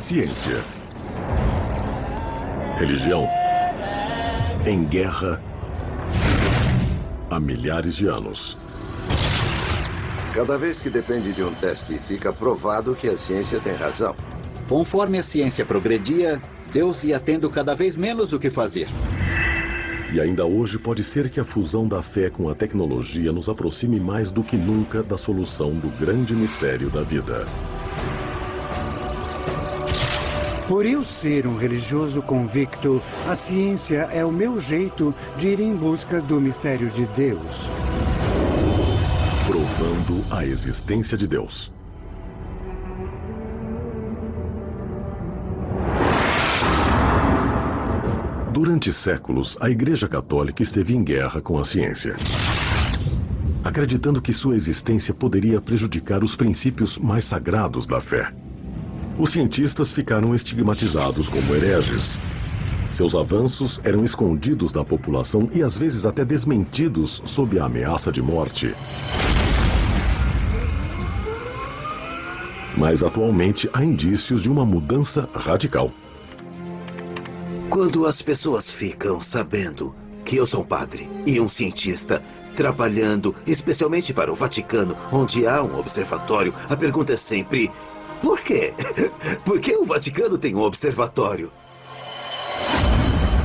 Ciência. Religião. Em guerra há milhares de anos. Cada vez que depende de um teste, fica provado que a ciência tem razão. Conforme a ciência progredia, Deus ia tendo cada vez menos o que fazer. E ainda hoje pode ser que a fusão da fé com a tecnologia nos aproxime mais do que nunca da solução do grande mistério da vida. Por eu ser um religioso convicto, a ciência é o meu jeito de ir em busca do mistério de Deus. Provando a existência de Deus. Durante séculos, a Igreja Católica esteve em guerra com a ciência, acreditando que sua existência poderia prejudicar os princípios mais sagrados da fé. Os cientistas ficaram estigmatizados como hereges. Seus avanços eram escondidos da população e às vezes até desmentidos sob a ameaça de morte. Mas atualmente há indícios de uma mudança radical. Quando as pessoas ficam sabendo que eu sou um padre e um cientista trabalhando especialmente para o Vaticano, onde há um observatório, a pergunta é sempre: por quê? Por que o Vaticano tem um observatório?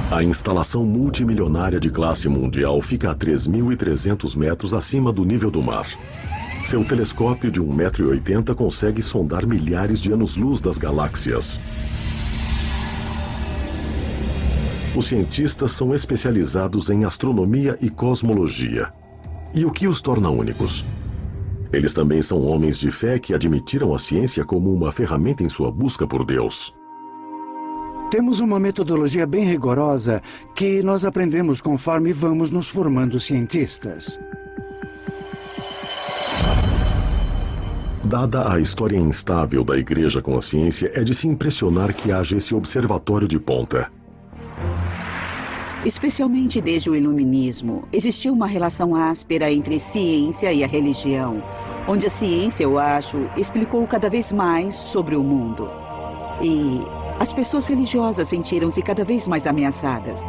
A instalação multimilionária de classe mundial fica a 3.300 metros acima do nível do mar. Seu telescópio de 1,80 m consegue sondar milhares de anos-luz das galáxias. Os cientistas são especializados em astronomia e cosmologia. E o que os torna únicos? Eles também são homens de fé que admitiram a ciência como uma ferramenta em sua busca por Deus. Temos uma metodologia bem rigorosa que nós aprendemos conforme vamos nos formando cientistas. Dada a história instável da Igreja com a ciência, é de se impressionar que haja esse observatório de ponta. Especialmente desde o Iluminismo, existiu uma relação áspera entre ciência e a religião, onde a ciência, eu acho, explicou cada vez mais sobre o mundo. E as pessoas religiosas sentiram-se cada vez mais ameaçadas.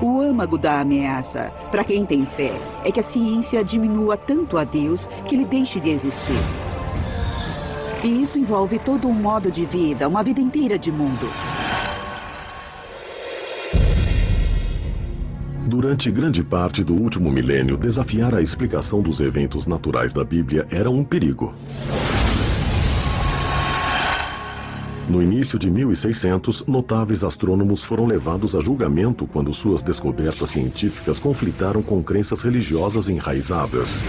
O âmago da ameaça, para quem tem fé, é que a ciência diminua tanto a Deus que ele deixe de existir. E isso envolve todo um modo de vida, uma vida inteira de mundo. Durante grande parte do último milênio, desafiar a explicação dos eventos naturais da Bíblia era um perigo. No início de 1600, notáveis astrônomos foram levados a julgamento quando suas descobertas científicas conflitaram com crenças religiosas enraizadas.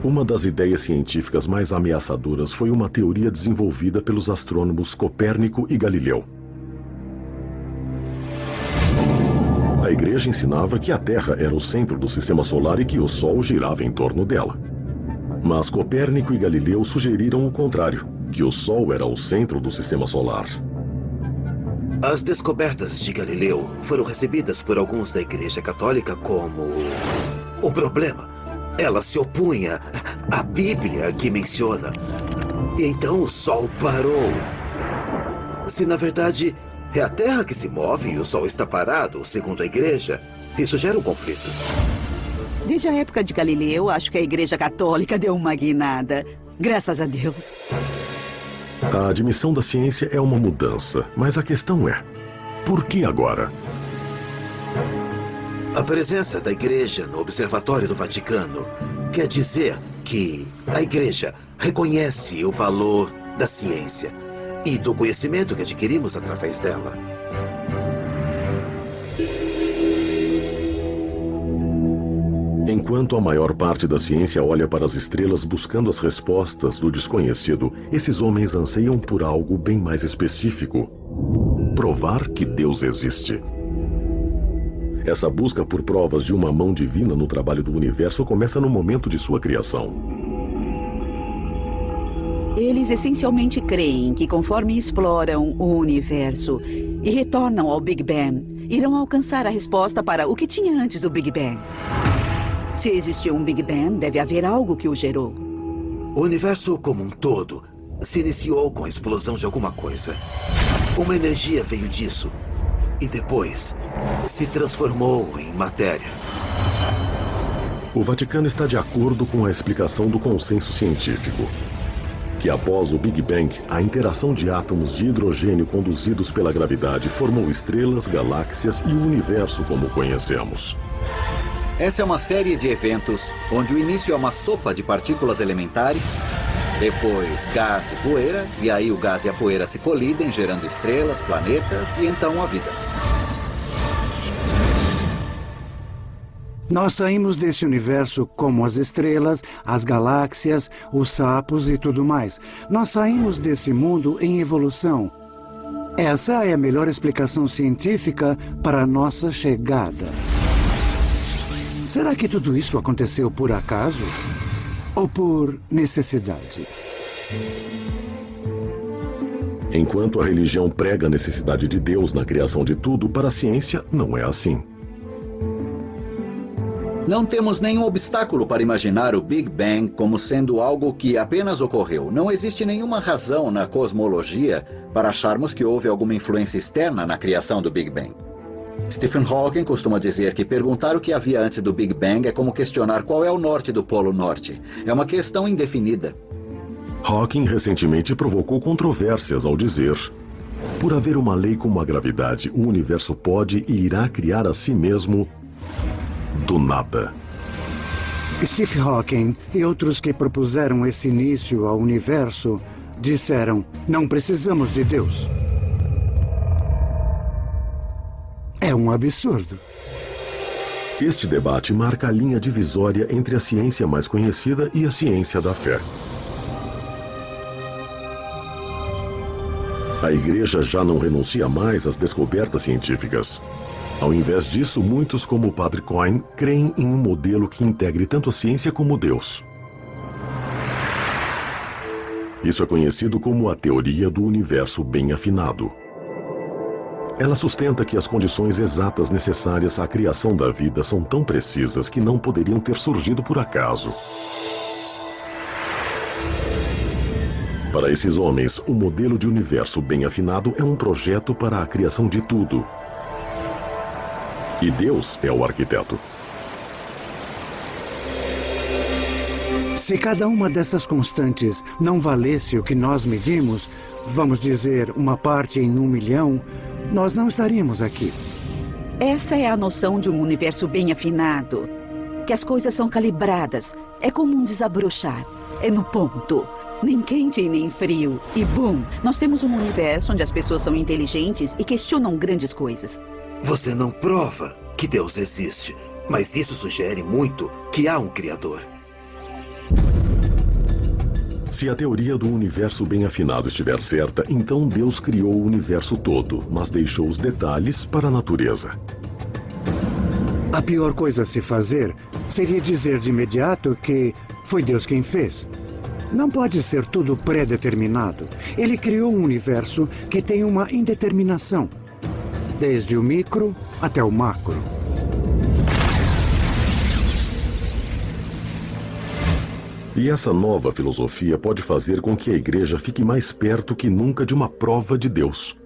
Uma das ideias científicas mais ameaçadoras foi uma teoria desenvolvida pelos astrônomos Copérnico e Galileu. A Igreja ensinava que a Terra era o centro do sistema solar e que o Sol girava em torno dela. Mas Copérnico e Galileu sugeriram o contrário, que o Sol era o centro do sistema solar. As descobertas de Galileu foram recebidas por alguns da Igreja Católica como um problema. Ela se opunha à Bíblia que menciona. E então o Sol parou. Se na verdade é a Terra que se move e o Sol está parado, segundo a Igreja, isso gera um conflito. Desde a época de Galileu, acho que a Igreja Católica deu uma guinada. Graças a Deus. A admissão da ciência é uma mudança, mas a questão é: por que agora? A presença da Igreja no Observatório do Vaticano quer dizer que a Igreja reconhece o valor da ciência e do conhecimento que adquirimos através dela. Enquanto a maior parte da ciência olha para as estrelas buscando as respostas do desconhecido, esses homens anseiam por algo bem mais específico: provar que Deus existe. Essa busca por provas de uma mão divina no trabalho do universo começa no momento de sua criação. Eles essencialmente creem que conforme exploram o universo e retornam ao Big Bang, irão alcançar a resposta para o que tinha antes do Big Bang. Se existiu um Big Bang, deve haver algo que o gerou. O universo como um todo se iniciou com a explosão de alguma coisa. Uma energia veio disso e depois se transformou em matéria. O Vaticano está de acordo com a explicação do consenso científico, que após o Big Bang, a interação de átomos de hidrogênio conduzidos pela gravidade formou estrelas, galáxias e o universo como o conhecemos. Essa é uma série de eventos onde o início é uma sopa de partículas elementares, depois gás e poeira, e aí o gás e a poeira se colidem, gerando estrelas, planetas e então a vida. Nós saímos desse universo como as estrelas, as galáxias, os sapos e tudo mais. Nós saímos desse mundo em evolução. Essa é a melhor explicação científica para a nossa chegada. Será que tudo isso aconteceu por acaso? Ou por necessidade? Enquanto a religião prega a necessidade de Deus na criação de tudo, para a ciência não é assim. Não temos nenhum obstáculo para imaginar o Big Bang como sendo algo que apenas ocorreu. Não existe nenhuma razão na cosmologia para acharmos que houve alguma influência externa na criação do Big Bang. Stephen Hawking costuma dizer que perguntar o que havia antes do Big Bang é como questionar qual é o norte do Polo Norte. É uma questão indefinida. Hawking recentemente provocou controvérsias ao dizer: por haver uma lei como a gravidade, o universo pode e irá criar a si mesmo do nada. Stephen Hawking e outros que propuseram esse início ao universo disseram: não precisamos de Deus. É um absurdo. Este debate marca a linha divisória entre a ciência mais conhecida e a ciência da fé. A Igreja já não renuncia mais às descobertas científicas. Ao invés disso, muitos, como o Padre Coyne, creem em um modelo que integre tanto a ciência como Deus. Isso é conhecido como a teoria do universo bem afinado. Ela sustenta que as condições exatas necessárias à criação da vida são tão precisas que não poderiam ter surgido por acaso. Para esses homens, o modelo de universo bem afinado é um projeto para a criação de tudo. E Deus é o arquiteto. Se cada uma dessas constantes não valesse o que nós medimos, vamos dizer, uma parte em 1 milhão, nós não estaríamos aqui. Essa é a noção de um universo bem afinado. Que as coisas são calibradas. É como um desabrochar. É no ponto. Nem quente e nem frio. E bum, nós temos um universo onde as pessoas são inteligentes e questionam grandes coisas. Você não prova que Deus existe, mas isso sugere muito que há um Criador. Se a teoria do universo bem afinado estiver certa, então Deus criou o universo todo, mas deixou os detalhes para a natureza. A pior coisa a se fazer seria dizer de imediato que foi Deus quem fez. Não pode ser tudo pré-determinado. Ele criou um universo que tem uma indeterminação, desde o micro até o macro. E essa nova filosofia pode fazer com que a Igreja fique mais perto que nunca de uma prova de Deus.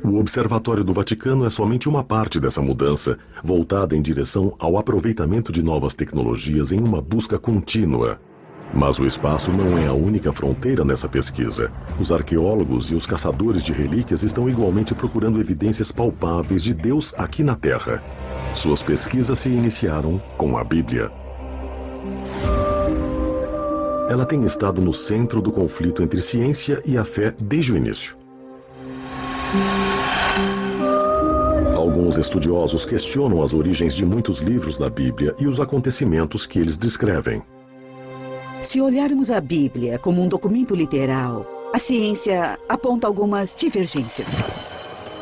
O Observatório do Vaticano é somente uma parte dessa mudança, voltada em direção ao aproveitamento de novas tecnologias em uma busca contínua. Mas o espaço não é a única fronteira nessa pesquisa. Os arqueólogos e os caçadores de relíquias estão igualmente procurando evidências palpáveis de Deus aqui na Terra. Suas pesquisas se iniciaram com a Bíblia. Ela tem estado no centro do conflito entre ciência e a fé desde o início. Alguns estudiosos questionam as origens de muitos livros da Bíblia e os acontecimentos que eles descrevem. Se olharmos a Bíblia como um documento literal, a ciência aponta algumas divergências.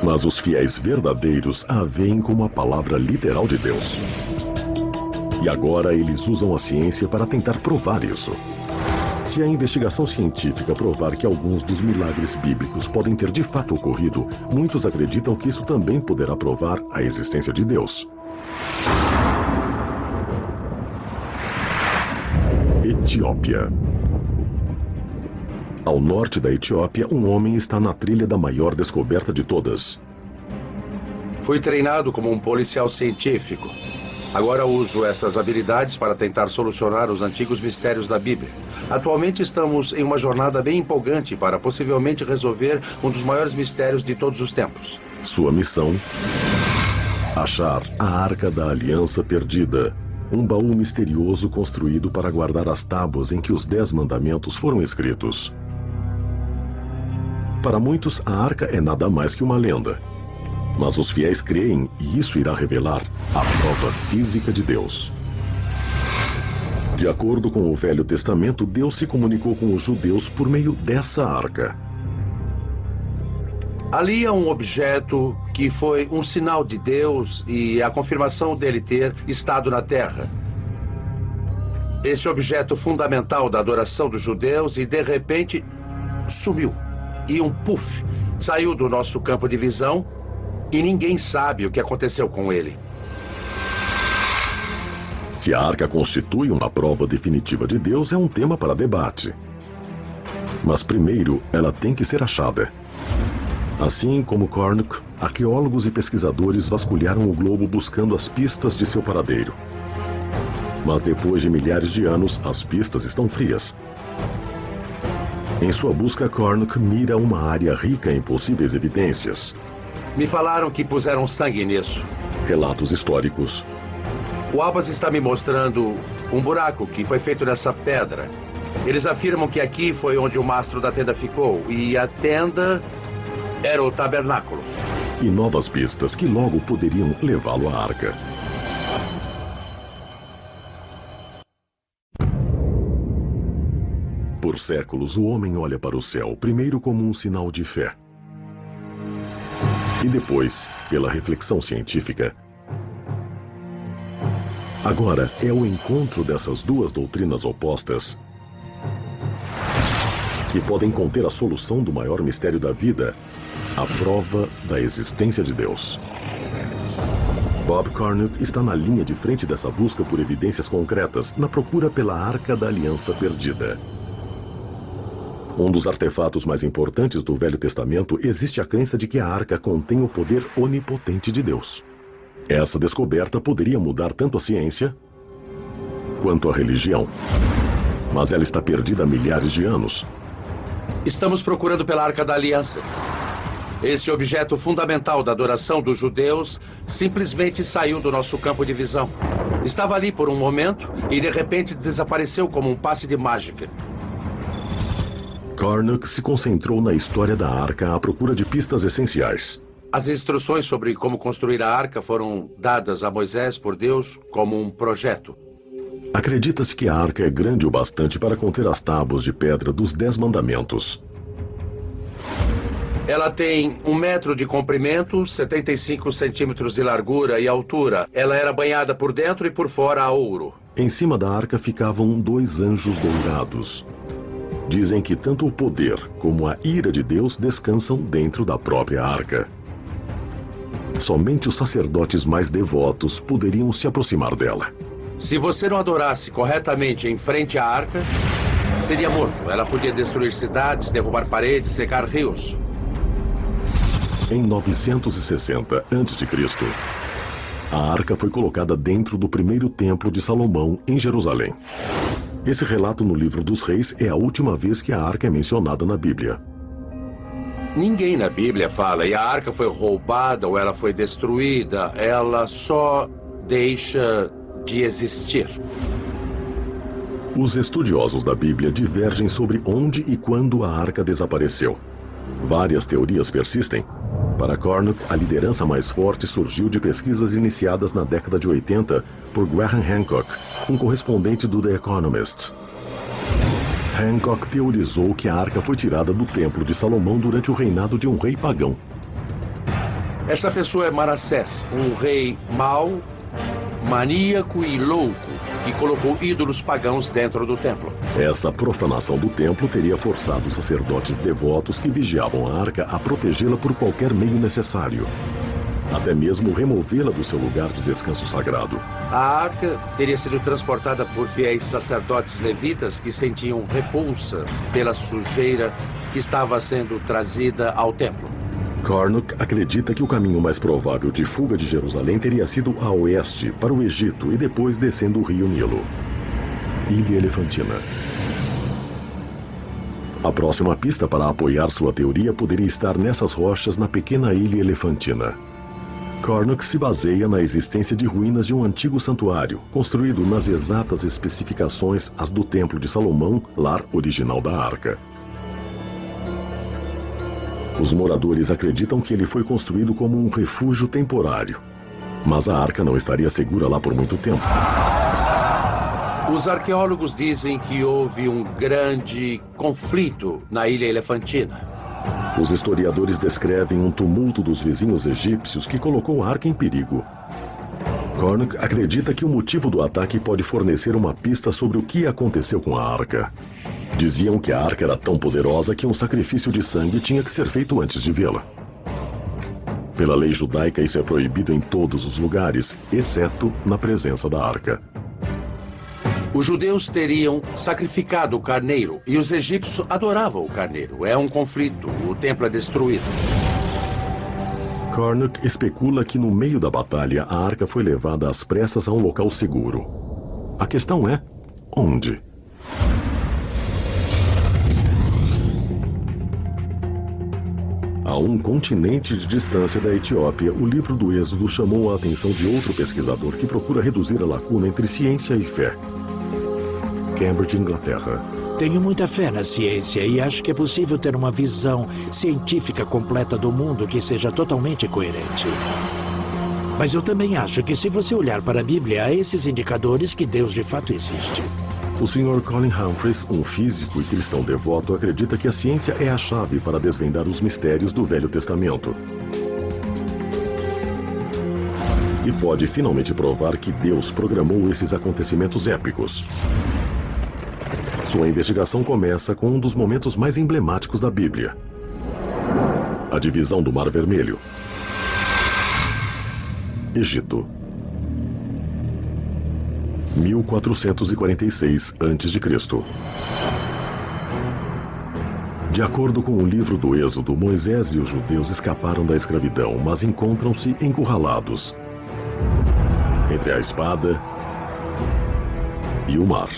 Mas os fiéis verdadeiros a veem como a palavra literal de Deus. E agora eles usam a ciência para tentar provar isso. Se a investigação científica provar que alguns dos milagres bíblicos podem ter de fato ocorrido, muitos acreditam que isso também poderá provar a existência de Deus. Etiópia. Ao norte da Etiópia, um homem está na trilha da maior descoberta de todas. Fui treinado como um policial científico. Agora uso essas habilidades para tentar solucionar os antigos mistérios da Bíblia. Atualmente estamos em uma jornada bem empolgante para possivelmente resolver um dos maiores mistérios de todos os tempos. Sua missão: achar a Arca da Aliança Perdida, um baú misterioso construído para guardar as tábuas em que os 10 mandamentos foram escritos. Para muitos, a Arca é nada mais que uma lenda. Mas os fiéis creem, e isso irá revelar a prova física de Deus. De acordo com o Velho Testamento, Deus se comunicou com os judeus por meio dessa arca. Ali há um objeto que foi um sinal de Deus e a confirmação dele ter estado na terra. Esse objeto fundamental da adoração dos judeus e, de repente, sumiu. E um puff saiu do nosso campo de visão e ninguém sabe o que aconteceu com ele. Se a arca constitui uma prova definitiva de Deus, é um tema para debate. Mas primeiro, ela tem que ser achada. Assim como Cornuck, arqueólogos e pesquisadores vasculharam o globo buscando as pistas de seu paradeiro. Mas depois de milhares de anos, as pistas estão frias. Em sua busca, Cornuck mira uma área rica em possíveis evidências. Me falaram que puseram sangue nisso. Relatos históricos. O Albas está me mostrando um buraco que foi feito nessa pedra. Eles afirmam que aqui foi onde o mastro da tenda ficou, e a tenda era o tabernáculo. E novas pistas que logo poderiam levá-lo à arca. Por séculos, o homem olha para o céu, primeiro como um sinal de fé. E depois, pela reflexão científica. Agora é o encontro dessas duas doutrinas opostas que podem conter a solução do maior mistério da vida, a prova da existência de Deus. Bob Cornuck está na linha de frente dessa busca por evidências concretas, na procura pela Arca da Aliança Perdida. Um dos artefatos mais importantes do Velho Testamento, existe a crença de que a arca contém o poder onipotente de Deus. Essa descoberta poderia mudar tanto a ciência quanto a religião. Mas ela está perdida há milhares de anos. Estamos procurando pela Arca da Aliança. Esse objeto fundamental da adoração dos judeus simplesmente saiu do nosso campo de visão. Estava ali por um momento e de repente desapareceu como um passe de mágica. Cornuck se concentrou na história da arca à procura de pistas essenciais. As instruções sobre como construir a arca foram dadas a Moisés por Deus como um projeto. Acredita-se que a arca é grande o bastante para conter as tábuas de pedra dos 10 mandamentos. Ela tem 1 metro de comprimento, 75 centímetros de largura e altura. Ela era banhada por dentro e por fora a ouro. Em cima da arca ficavam 2 anjos dourados. Dizem que tanto o poder como a ira de Deus descansam dentro da própria arca. Somente os sacerdotes mais devotos poderiam se aproximar dela. Se você não adorasse corretamente em frente à arca, seria morto. Ela podia destruir cidades, derrubar paredes, secar rios. Em 960 a.C., a arca foi colocada dentro do primeiro templo de Salomão, em Jerusalém. Esse relato no Livro dos Reis é a última vez que a arca é mencionada na Bíblia. Ninguém na Bíblia fala, e a arca foi roubada ou ela foi destruída. Ela só deixa de existir. Os estudiosos da Bíblia divergem sobre onde e quando a arca desapareceu. Várias teorias persistem. Para Cornuck, a liderança mais forte surgiu de pesquisas iniciadas na década de 80 por Graham Hancock, um correspondente do The Economist. Hancock teorizou que a arca foi tirada do Templo de Salomão durante o reinado de um rei pagão. Essa pessoa é Manassés, um rei mau, maníaco e louco, que colocou ídolos pagãos dentro do templo. Essa profanação do templo teria forçado os sacerdotes devotos que vigiavam a arca a protegê-la por qualquer meio necessário. até mesmo removê-la do seu lugar de descanso sagrado. A arca teria sido transportada por fiéis sacerdotes levitas que sentiam repulsa pela sujeira que estava sendo trazida ao templo. Carnock acredita que o caminho mais provável de fuga de Jerusalém teria sido a oeste, para o Egito, e depois descendo o rio Nilo. Ilha Elefantina. A próxima pista para apoiar sua teoria poderia estar nessas rochas na pequena Ilha Elefantina. Carnock se baseia na existência de ruínas de um antigo santuário, construído nas exatas especificações as do Templo de Salomão, lar original da arca. Os moradores acreditam que ele foi construído como um refúgio temporário, mas a arca não estaria segura lá por muito tempo. Os arqueólogos dizem que houve um grande conflito na Ilha Elefantina. Os historiadores descrevem um tumulto dos vizinhos egípcios que colocou a arca em perigo. Carnock acredita que o motivo do ataque pode fornecer uma pista sobre o que aconteceu com a arca. Diziam que a arca era tão poderosa que um sacrifício de sangue tinha que ser feito antes de vê-la. Pela lei judaica, isso é proibido em todos os lugares, exceto na presença da arca. Os judeus teriam sacrificado o carneiro e os egípcios adoravam o carneiro. É um conflito, o templo é destruído. Carnock especula que no meio da batalha a arca foi levada às pressas a um local seguro. A questão é, onde? A um continente de distância da Etiópia, o livro do Êxodo chamou a atenção de outro pesquisador que procura reduzir a lacuna entre ciência e fé. Cambridge, Inglaterra. Tenho muita fé na ciência e acho que é possível ter uma visão científica completa do mundo que seja totalmente coerente. Mas eu também acho que se você olhar para a Bíblia, há esses indicadores que Deus de fato existe. O Sr. Colin Humphreys, um físico e cristão devoto, acredita que a ciência é a chave para desvendar os mistérios do Velho Testamento. E pode finalmente provar que Deus programou esses acontecimentos épicos. Sua investigação começa com um dos momentos mais emblemáticos da Bíblia: a divisão do Mar Vermelho. Egito. 1446 a.C. De acordo com o livro do Êxodo, Moisés e os judeus escaparam da escravidão, mas encontram-se encurralados entre a espada e o mar.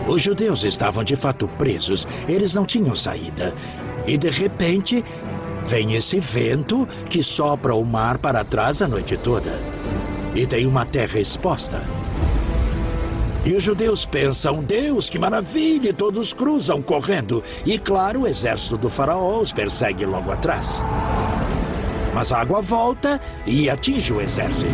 Os judeus estavam de fato presos, eles não tinham saída. E de repente, vem esse vento que sopra o mar para trás a noite toda. E tem uma terra exposta. E os judeus pensam, Deus, que maravilha, e todos cruzam correndo. E claro, o exército do faraó os persegue logo atrás. Mas a água volta e atinge o exército.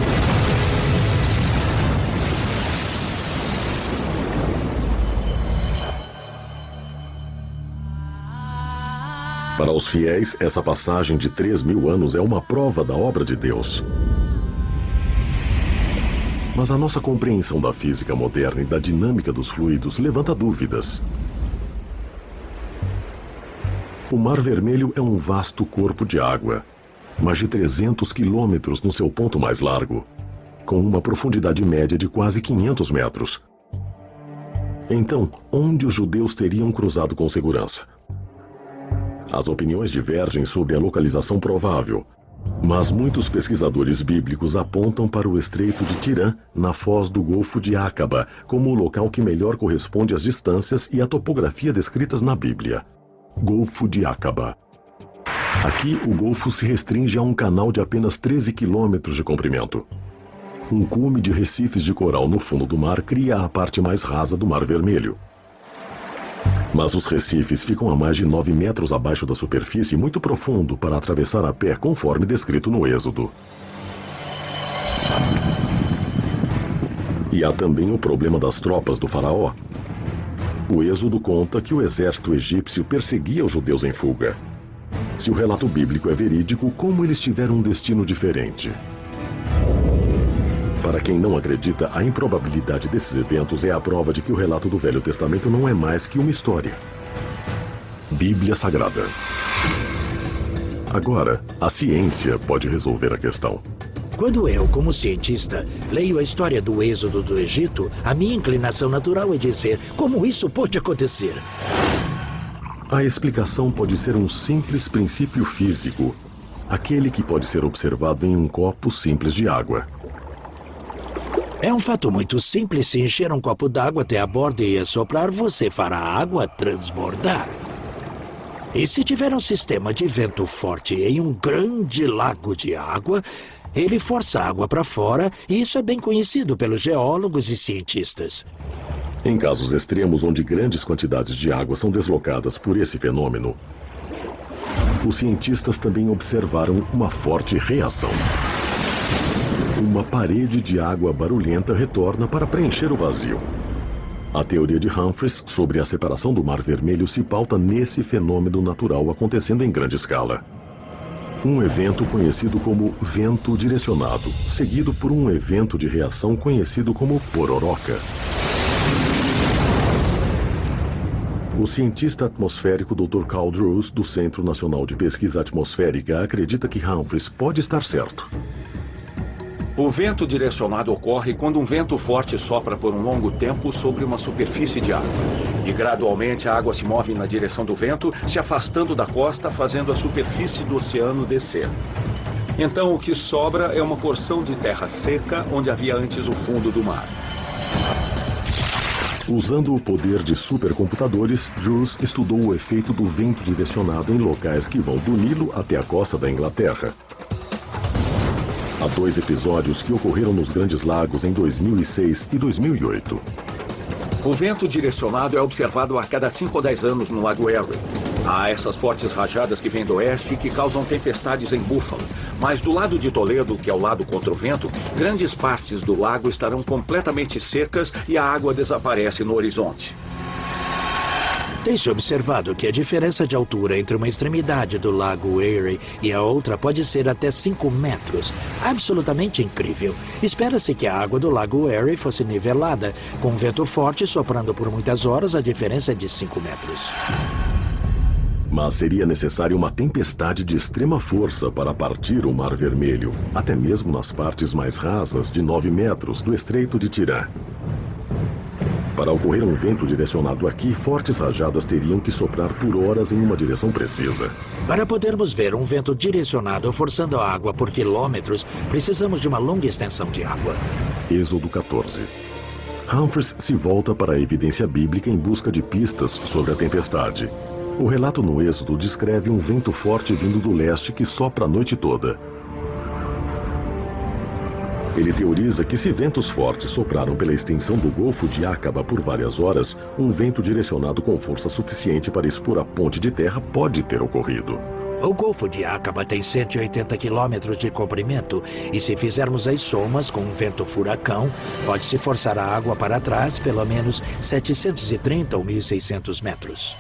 Para os fiéis, essa passagem de 3.000 anos é uma prova da obra de Deus. Mas a nossa compreensão da física moderna e da dinâmica dos fluidos levanta dúvidas. O Mar Vermelho é um vasto corpo de água, mais de 300 quilômetros no seu ponto mais largo, com uma profundidade média de quase 500 metros. Então, onde os judeus teriam cruzado com segurança? As opiniões divergem sobre a localização provável, mas muitos pesquisadores bíblicos apontam para o Estreito de Tirã, na foz do Golfo de Acaba, como o local que melhor corresponde às distâncias e à topografia descritas na Bíblia. Golfo de Acaba. Aqui, o golfo se restringe a um canal de apenas 13 quilômetros de comprimento. Um cume de recifes de coral no fundo do mar cria a parte mais rasa do Mar Vermelho. Mas os recifes ficam a mais de 9 metros abaixo da superfície, muito profundo para atravessar a pé, conforme descrito no Êxodo. E há também o problema das tropas do faraó. O Êxodo conta que o exército egípcio perseguia os judeus em fuga. Se o relato bíblico é verídico, como eles tiveram um destino diferente? Para quem não acredita, a improbabilidade desses eventos é a prova de que o relato do Velho Testamento não é mais que uma história. Bíblia Sagrada. Agora, a ciência pode resolver a questão. Quando eu, como cientista, leio a história do êxodo do Egito, a minha inclinação natural é dizer como isso pode acontecer. A explicação pode ser um simples princípio físico, aquele que pode ser observado em um copo simples de água. É um fato muito simples. Se encher um copo d'água até a borda e assoprar, você fará a água transbordar. E se tiver um sistema de vento forte em um grande lago de água, ele força a água para fora, e isso é bem conhecido pelos geólogos e cientistas. Em casos extremos onde grandes quantidades de água são deslocadas por esse fenômeno, os cientistas também observaram uma forte reação. Uma parede de água barulhenta retorna para preencher o vazio. A teoria de Humphreys sobre a separação do Mar Vermelho se pauta nesse fenômeno natural acontecendo em grande escala. Um evento conhecido como vento direcionado, seguido por um evento de reação conhecido como pororoca. O cientista atmosférico Dr. Carl Drews, do Centro Nacional de Pesquisa Atmosférica, acredita que Humphreys pode estar certo. O vento direcionado ocorre quando um vento forte sopra por um longo tempo sobre uma superfície de água. E gradualmente a água se move na direção do vento, se afastando da costa, fazendo a superfície do oceano descer. Então o que sobra é uma porção de terra seca onde havia antes o fundo do mar. Usando o poder de supercomputadores, Drews estudou o efeito do vento direcionado em locais que vão do Nilo até a costa da Inglaterra. Há 2 episódios que ocorreram nos Grandes Lagos em 2006 e 2008. O vento direcionado é observado a cada 5 ou 10 anos no Lago Erie. Há essas fortes rajadas que vêm do oeste e que causam tempestades em Buffalo. Mas do lado de Toledo, que é o lado contra o vento, grandes partes do lago estarão completamente secas e a água desaparece no horizonte. Tem-se observado que a diferença de altura entre uma extremidade do Lago Erie e a outra pode ser até 5 metros. Absolutamente incrível. Espera-se que a água do Lago Erie fosse nivelada. Com um vento forte soprando por muitas horas, a diferença é de 5 metros. Mas seria necessária uma tempestade de extrema força para partir o Mar Vermelho, até mesmo nas partes mais rasas de 9 metros do Estreito de Tirã. Para ocorrer um vento direcionado aqui, fortes rajadas teriam que soprar por horas em uma direção precisa. Para podermos ver um vento direcionado forçando a água por quilômetros, precisamos de uma longa extensão de água. Êxodo 14. Humphreys se volta para a evidência bíblica em busca de pistas sobre a tempestade. O relato no Êxodo descreve um vento forte vindo do leste que sopra a noite toda. Ele teoriza que se ventos fortes sopraram pela extensão do Golfo de Aqaba por várias horas, um vento direcionado com força suficiente para expor a ponte de terra pode ter ocorrido. O Golfo de Aqaba tem 180 quilômetros de comprimento e se fizermos as somas com um vento furacão, pode-se forçar a água para trás pelo menos 730 ou 1.600 metros.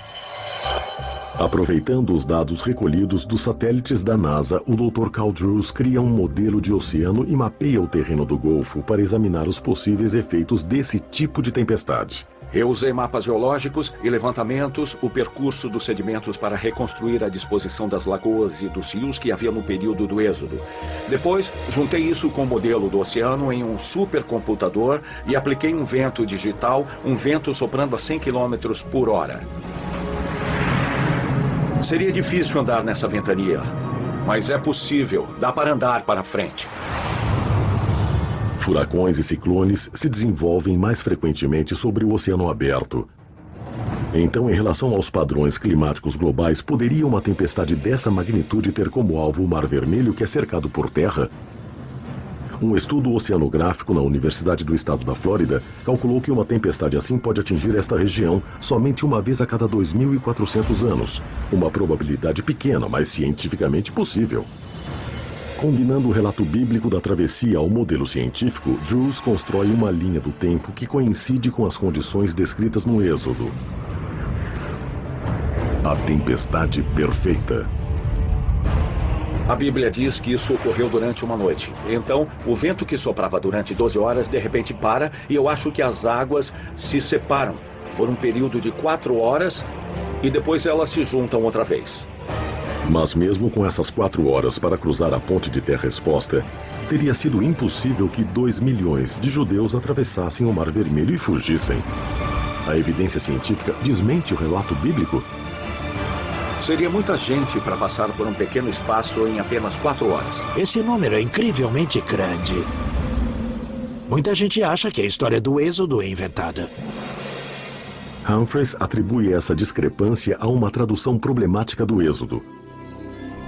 Aproveitando os dados recolhidos dos satélites da NASA, o Dr. Carl Drews cria um modelo de oceano e mapeia o terreno do Golfo para examinar os possíveis efeitos desse tipo de tempestade. Eu usei mapas geológicos e levantamentos, o percurso dos sedimentos para reconstruir a disposição das lagoas e dos rios que havia no período do Êxodo. Depois, juntei isso com o modelo do oceano em um supercomputador e apliquei um vento digital, um vento soprando a 100 km por hora. Seria difícil andar nessa ventania, mas é possível, dá para andar para frente. Furacões e ciclones se desenvolvem mais frequentemente sobre o oceano aberto. Então, em relação aos padrões climáticos globais, poderia uma tempestade dessa magnitude ter como alvo o Mar Vermelho, que é cercado por terra? Um estudo oceanográfico na Universidade do Estado da Flórida calculou que uma tempestade assim pode atingir esta região somente uma vez a cada 2.400 anos. Uma probabilidade pequena, mas cientificamente possível. Combinando o relato bíblico da travessia ao modelo científico, Drews constrói uma linha do tempo que coincide com as condições descritas no Êxodo. A tempestade perfeita. A Bíblia diz que isso ocorreu durante uma noite. Então, o vento que soprava durante 12 horas de repente para e eu acho que as águas se separam por um período de 4 horas e depois elas se juntam outra vez. Mas mesmo com essas 4 horas para cruzar a ponte de terra exposta, teria sido impossível que 2 milhões de judeus atravessassem o Mar Vermelho e fugissem. A evidência científica desmente o relato bíblico? Seria muita gente para passar por um pequeno espaço em apenas 4 horas. Esse número é incrivelmente grande. Muita gente acha que a história do Êxodo é inventada. Humphreys atribui essa discrepância a uma tradução problemática do Êxodo.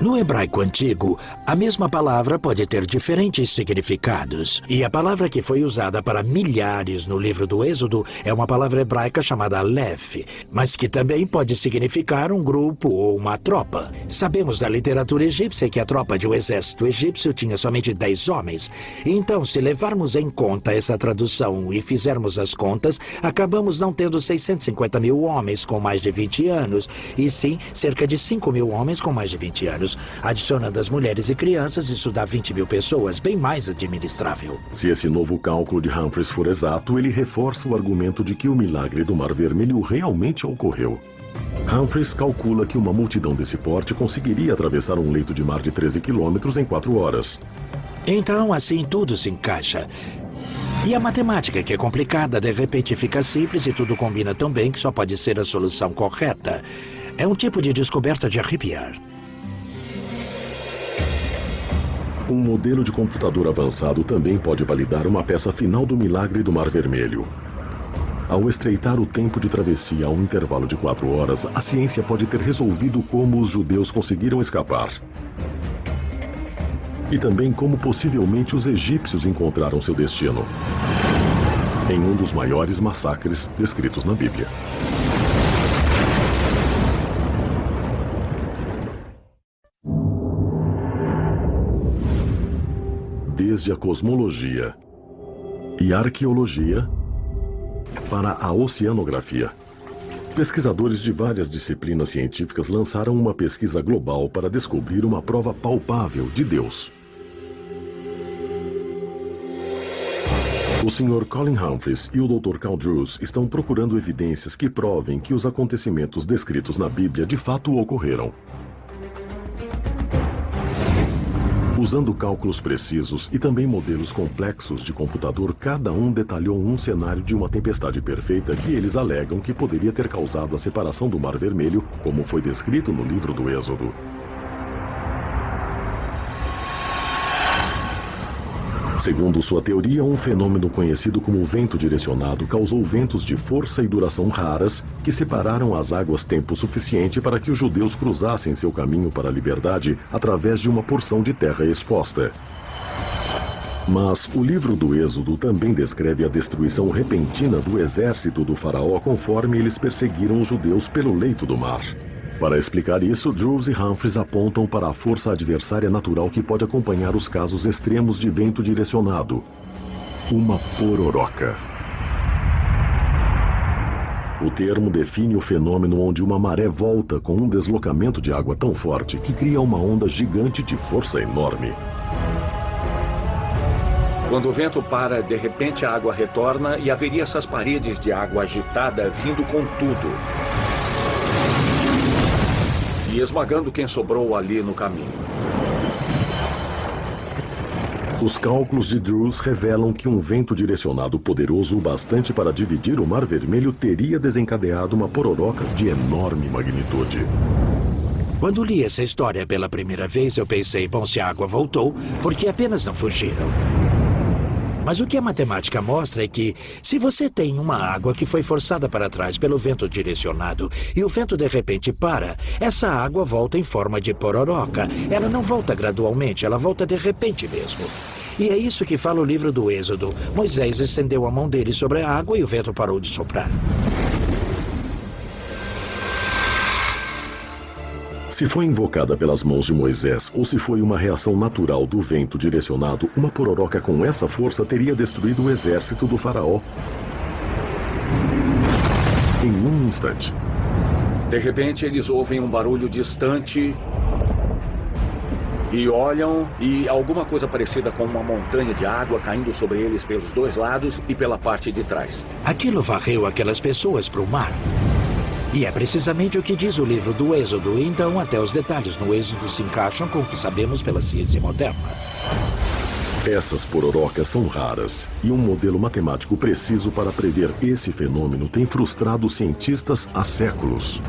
No hebraico antigo, a mesma palavra pode ter diferentes significados. E a palavra que foi usada para milhares no livro do Êxodo é uma palavra hebraica chamada Aleph, mas que também pode significar um grupo ou uma tropa. Sabemos da literatura egípcia que a tropa de um exército egípcio tinha somente 10 homens. Então, se levarmos em conta essa tradução e fizermos as contas, acabamos não tendo 650 mil homens com mais de 20 anos, e sim cerca de 5 mil homens com mais de 20 anos. Adicionando as mulheres e crianças, isso dá 20 mil pessoas, bem mais administrável. Se esse novo cálculo de Humphreys for exato, ele reforça o argumento de que o milagre do Mar Vermelho realmente ocorreu. Humphreys calcula que uma multidão desse porte conseguiria atravessar um leito de mar de 13 quilômetros em 4 horas. Então, assim, tudo se encaixa. E a matemática, que é complicada, de repente fica simples e tudo combina tão bem que só pode ser a solução correta. É um tipo de descoberta de arrepiar. Um modelo de computador avançado também pode validar uma peça final do milagre do Mar Vermelho. Ao estreitar o tempo de travessia a um intervalo de 4 horas, a ciência pode ter resolvido como os judeus conseguiram escapar. E também como possivelmente os egípcios encontraram seu destino. Em um dos maiores massacres descritos na Bíblia. Desde a cosmologia e a arqueologia para a oceanografia. Pesquisadores de várias disciplinas científicas lançaram uma pesquisa global para descobrir uma prova palpável de Deus. O Sr. Colin Humphreys e o Dr. Carl Drews estão procurando evidências que provem que os acontecimentos descritos na Bíblia de fato ocorreram. Usando cálculos precisos e também modelos complexos de computador, cada um detalhou um cenário de uma tempestade perfeita que eles alegam que poderia ter causado a separação do Mar Vermelho, como foi descrito no livro do Êxodo. Segundo sua teoria, um fenômeno conhecido como vento direcionado causou ventos de força e duração raras que separaram as águas tempo suficiente para que os judeus cruzassem seu caminho para a liberdade através de uma porção de terra exposta. Mas o livro do Êxodo também descreve a destruição repentina do exército do faraó conforme eles perseguiram os judeus pelo leito do mar. Para explicar isso, Drews e Humphreys apontam para a força adversária natural que pode acompanhar os casos extremos de vento direcionado. Uma pororoca. O termo define o fenômeno onde uma maré volta com um deslocamento de água tão forte que cria uma onda gigante de força enorme. Quando o vento para, de repente a água retorna e haveria essas paredes de água agitada vindo com tudo. E esmagando quem sobrou ali no caminho. Os cálculos de Drews revelam que um vento direcionado poderoso o bastante para dividir o Mar Vermelho teria desencadeado uma pororoca de enorme magnitude. Quando li essa história pela primeira vez, eu pensei, bom, se a água voltou, por que apenas não fugiram? Mas o que a matemática mostra é que, se você tem uma água que foi forçada para trás pelo vento direcionado e o vento de repente para, essa água volta em forma de pororoca. Ela não volta gradualmente, ela volta de repente mesmo. E é isso que fala o livro do Êxodo. Moisés estendeu a mão dele sobre a água e o vento parou de soprar. Se foi invocada pelas mãos de Moisés ou se foi uma reação natural do vento direcionado, uma pororoca com essa força teria destruído o exército do faraó em um instante. De repente, eles ouvem um barulho distante e olham e alguma coisa parecida com uma montanha de água caindo sobre eles pelos dois lados e pela parte de trás. Aquilo varreu aquelas pessoas para o mar. E é precisamente o que diz o livro do Êxodo. Então, até os detalhes no Êxodo se encaixam com o que sabemos pela ciência moderna. Essas pororocas são raras, e um modelo matemático preciso para prever esse fenômeno tem frustrado os cientistas há séculos.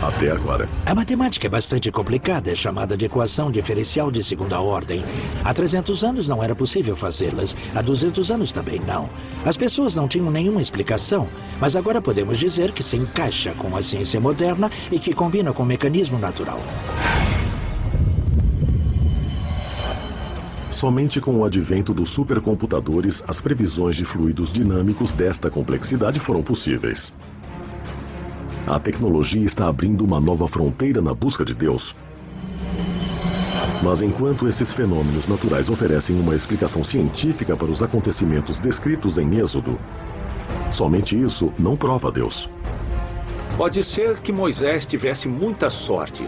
Até agora. A matemática é bastante complicada, é chamada de equação diferencial de segunda ordem. Há 300 anos não era possível fazê-las, há 200 anos também não. As pessoas não tinham nenhuma explicação, mas agora podemos dizer que se encaixa com a ciência moderna e que combina com o mecanismo natural. Somente com o advento dos supercomputadores, as previsões de fluidos dinâmicos desta complexidade foram possíveis. A tecnologia está abrindo uma nova fronteira na busca de Deus. Mas enquanto esses fenômenos naturais oferecem uma explicação científica para os acontecimentos descritos em Êxodo, somente isso não prova Deus. Pode ser que Moisés tivesse muita sorte.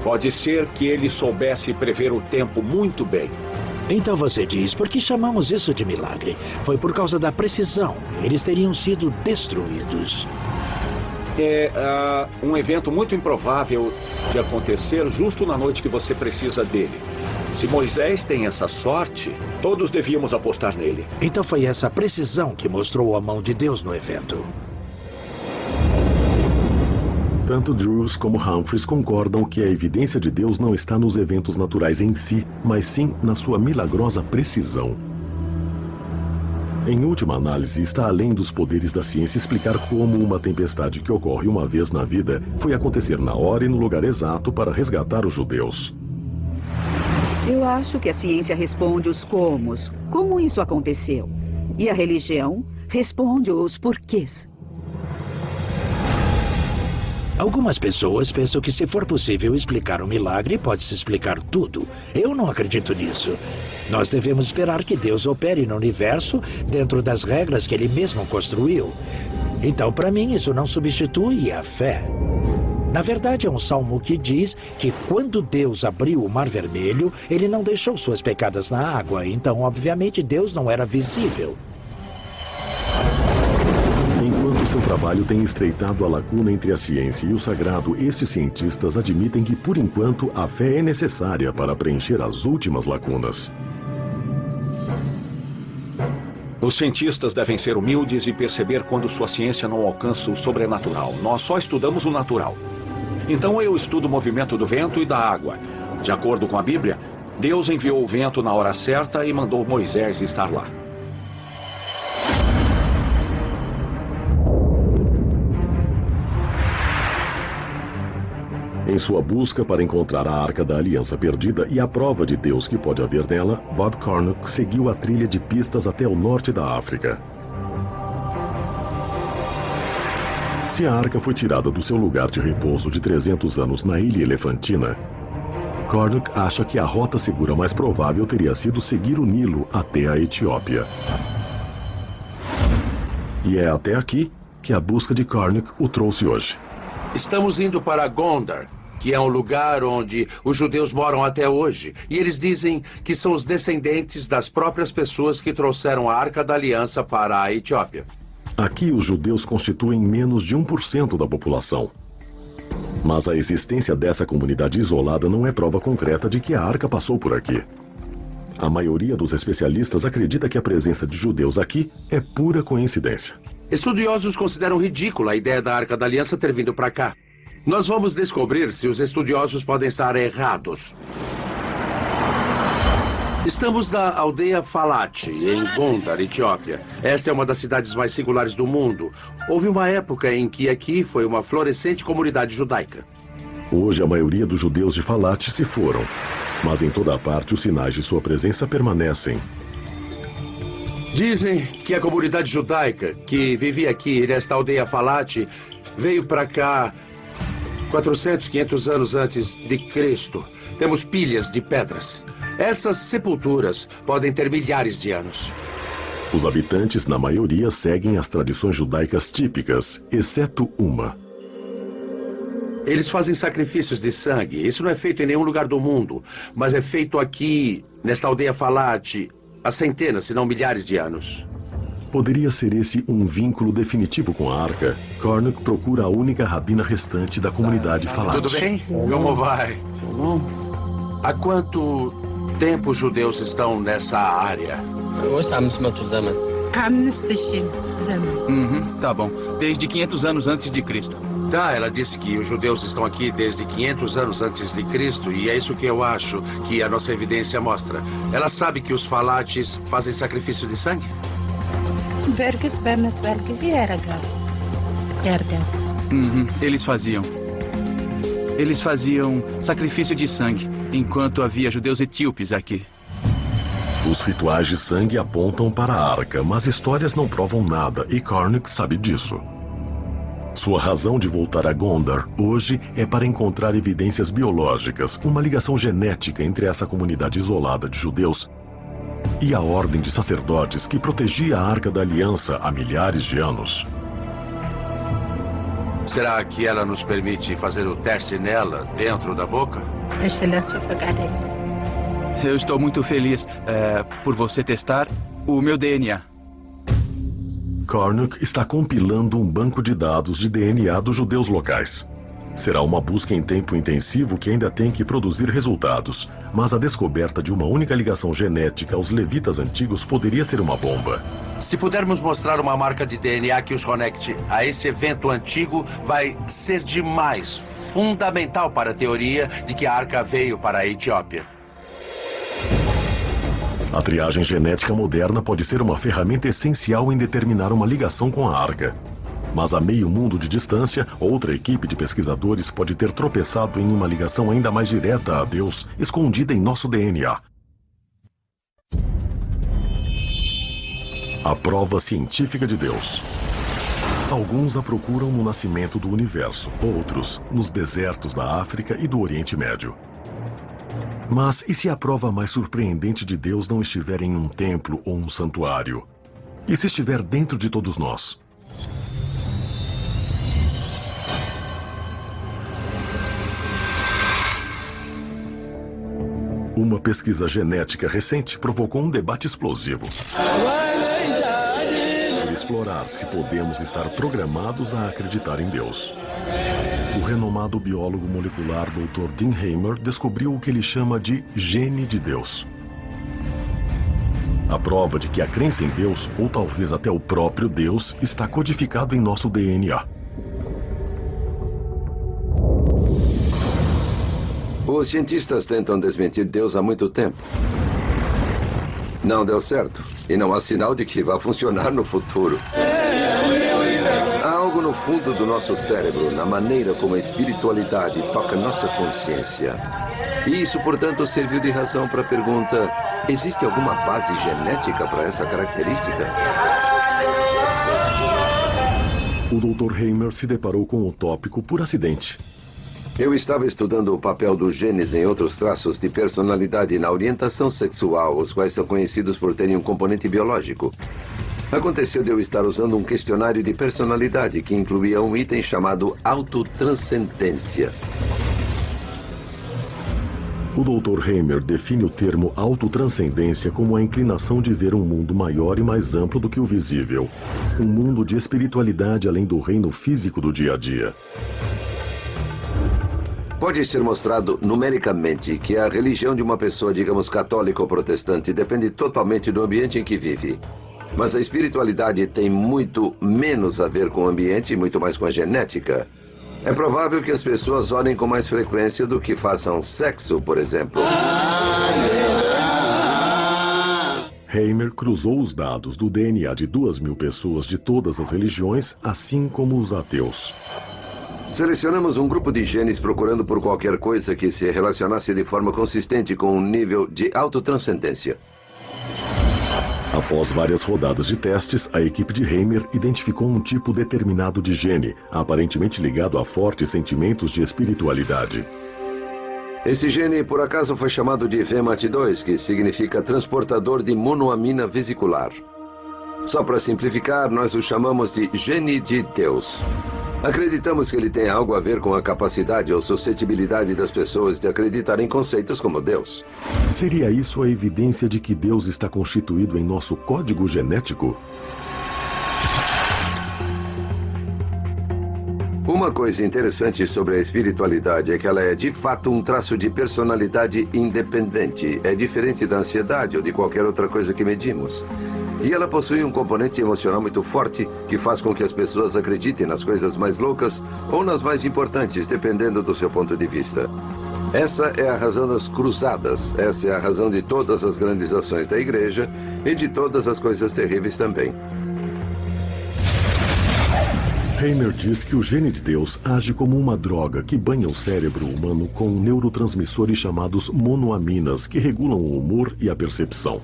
Pode ser que ele soubesse prever o tempo muito bem. Então você diz, por que chamamos isso de milagre? Foi por causa da precisão. Eles teriam sido destruídos. É um evento muito improvável de acontecer justo na noite que você precisa dele. Se Moisés tem essa sorte, todos devíamos apostar nele. Então foi essa precisão que mostrou a mão de Deus no evento. Tanto Drews como Humphreys concordam que a evidência de Deus não está nos eventos naturais em si, mas sim na sua milagrosa precisão. Em última análise, está além dos poderes da ciência explicar como uma tempestade que ocorre uma vez na vida foi acontecer na hora e no lugar exato para resgatar os judeus. Eu acho que a ciência responde os comos, como isso aconteceu. E a religião responde os porquês. Algumas pessoas pensam que se for possível explicar um milagre, pode-se explicar tudo. Eu não acredito nisso. Nós devemos esperar que Deus opere no universo dentro das regras que Ele mesmo construiu. Então, para mim, isso não substitui a fé. Na verdade, é um salmo que diz que quando Deus abriu o Mar Vermelho, Ele não deixou suas pecadas na água. Então, obviamente, Deus não era visível. Enquanto seu trabalho tem estreitado a lacuna entre a ciência e o sagrado, esses cientistas admitem que, por enquanto, a fé é necessária para preencher as últimas lacunas. Os cientistas devem ser humildes e perceber quando sua ciência não alcança o sobrenatural. Nós só estudamos o natural. Então eu estudo o movimento do vento e da água. De acordo com a Bíblia, Deus enviou o vento na hora certa e mandou Moisés estar lá. Em sua busca para encontrar a Arca da Aliança perdida e a prova de Deus que pode haver nela, Bob Cornuck seguiu a trilha de pistas até o norte da África. Se a Arca foi tirada do seu lugar de repouso de 300 anos na Ilha Elefantina, Cornuck acha que a rota segura mais provável teria sido seguir o Nilo até a Etiópia. E é até aqui que a busca de Cornuck o trouxe hoje. Estamos indo para Gondar, que é um lugar onde os judeus moram até hoje. E eles dizem que são os descendentes das próprias pessoas que trouxeram a Arca da Aliança para a Etiópia. Aqui os judeus constituem menos de 1% da população. Mas a existência dessa comunidade isolada não é prova concreta de que a Arca passou por aqui. A maioria dos especialistas acredita que a presença de judeus aqui é pura coincidência. Estudiosos consideram ridícula a ideia da Arca da Aliança ter vindo para cá. Nós vamos descobrir se os estudiosos podem estar errados. Estamos na aldeia Falat, em Gondar, Etiópia. Esta é uma das cidades mais singulares do mundo. Houve uma época em que aqui foi uma florescente comunidade judaica. Hoje a maioria dos judeus de Falat se foram, mas em toda parte os sinais de sua presença permanecem. Dizem que a comunidade judaica que vivia aqui nesta aldeia Falat veio para cá 400, 500 anos antes de Cristo. Temos pilhas de pedras. Essas sepulturas podem ter milhares de anos. Os habitantes, na maioria, seguem as tradições judaicas típicas, exceto uma. Eles fazem sacrifícios de sangue. Isso não é feito em nenhum lugar do mundo, mas é feito aqui, nesta aldeia Falat, há centenas, se não milhares de anos. Poderia ser esse um vínculo definitivo com a Arca? Cornuck procura a única rabina restante da comunidade falante. Tudo bem? Como vai? Há quanto tempo os judeus estão nessa área? Tá bom. Desde 500 anos antes de Cristo. Tá, ela disse que os judeus estão aqui desde 500 anos antes de Cristo, e é isso que eu acho que a nossa evidência mostra. Ela sabe que os falates fazem sacrifício de sangue? Eles faziam. Eles faziam sacrifício de sangue, enquanto havia judeus etíopes aqui. Os rituais de sangue apontam para a Arca, mas histórias não provam nada, e Cornuck sabe disso. Sua razão de voltar a Gondar hoje é para encontrar evidências biológicas, uma ligação genética entre essa comunidade isolada de judeus e a ordem de sacerdotes que protegia a Arca da Aliança há milhares de anos. Será que ela nos permite fazer o teste nela, dentro da boca? Eu estou muito feliz por você testar o meu DNA. Cornuck está compilando um banco de dados de DNA dos judeus locais. Será uma busca em tempo intensivo que ainda tem que produzir resultados, mas a descoberta de uma única ligação genética aos levitas antigos poderia ser uma bomba. Se pudermos mostrar uma marca de DNA que os conecte a esse evento antigo, vai ser demais, fundamental para a teoria de que a Arca veio para a Etiópia. A triagem genética moderna pode ser uma ferramenta essencial em determinar uma ligação com a Arca. Mas a meio mundo de distância, outra equipe de pesquisadores pode ter tropeçado em uma ligação ainda mais direta a Deus, escondida em nosso DNA. A prova científica de Deus. Alguns a procuram no nascimento do universo, outros nos desertos da África e do Oriente Médio. Mas e se a prova mais surpreendente de Deus não estiver em um templo ou um santuário? E se estiver dentro de todos nós? Uma pesquisa genética recente provocou um debate explosivo. Para explorar se podemos estar programados a acreditar em Deus. O renomado biólogo molecular Dr. Dean Hamer descobriu o que ele chama de gene de Deus. A prova de que a crença em Deus, ou talvez até o próprio Deus, está codificado em nosso DNA. Os cientistas tentam desmentir Deus há muito tempo. Não deu certo, e não há sinal de que vá funcionar no futuro. Há algo no fundo do nosso cérebro, na maneira como a espiritualidade toca nossa consciência. E isso, portanto, serviu de razão para a pergunta: existe alguma base genética para essa característica? O Dr. Hamer se deparou com o tópico por acidente. Eu estava estudando o papel dos genes em outros traços de personalidade na orientação sexual, os quais são conhecidos por terem um componente biológico. Aconteceu de eu estar usando um questionário de personalidade que incluía um item chamado autotranscendência. O Dr. Hamer define o termo autotranscendência como a inclinação de ver um mundo maior e mais amplo do que o visível. Um mundo de espiritualidade além do reino físico do dia a dia. Pode ser mostrado numericamente que a religião de uma pessoa, digamos católica ou protestante, depende totalmente do ambiente em que vive. Mas a espiritualidade tem muito menos a ver com o ambiente e muito mais com a genética. É provável que as pessoas orem com mais frequência do que façam sexo, por exemplo. Hamer cruzou os dados do DNA de 2.000 pessoas de todas as religiões, assim como os ateus. Selecionamos um grupo de genes procurando por qualquer coisa que se relacionasse de forma consistente com um nível de autotranscendência. Após várias rodadas de testes, a equipe de Hamer identificou um tipo determinado de gene, aparentemente ligado a fortes sentimentos de espiritualidade. Esse gene, por acaso, foi chamado de VMAT2, que significa transportador de monoamina vesicular. Só para simplificar, nós o chamamos de gene de Deus. Acreditamos que ele tem algo a ver com a capacidade ou suscetibilidade das pessoas de acreditar em conceitos como Deus. Seria isso a evidência de que Deus está constituído em nosso código genético? Uma coisa interessante sobre a espiritualidade é que ela é de fato um traço de personalidade independente. É diferente da ansiedade ou de qualquer outra coisa que medimos. E ela possui um componente emocional muito forte que faz com que as pessoas acreditem nas coisas mais loucas ou nas mais importantes, dependendo do seu ponto de vista. Essa é a razão das cruzadas. Essa é a razão de todas as grandes ações da igreja e de todas as coisas terríveis também. Hamer diz que o gene de Deus age como uma droga que banha o cérebro humano com neurotransmissores chamados monoaminas, que regulam o humor e a percepção.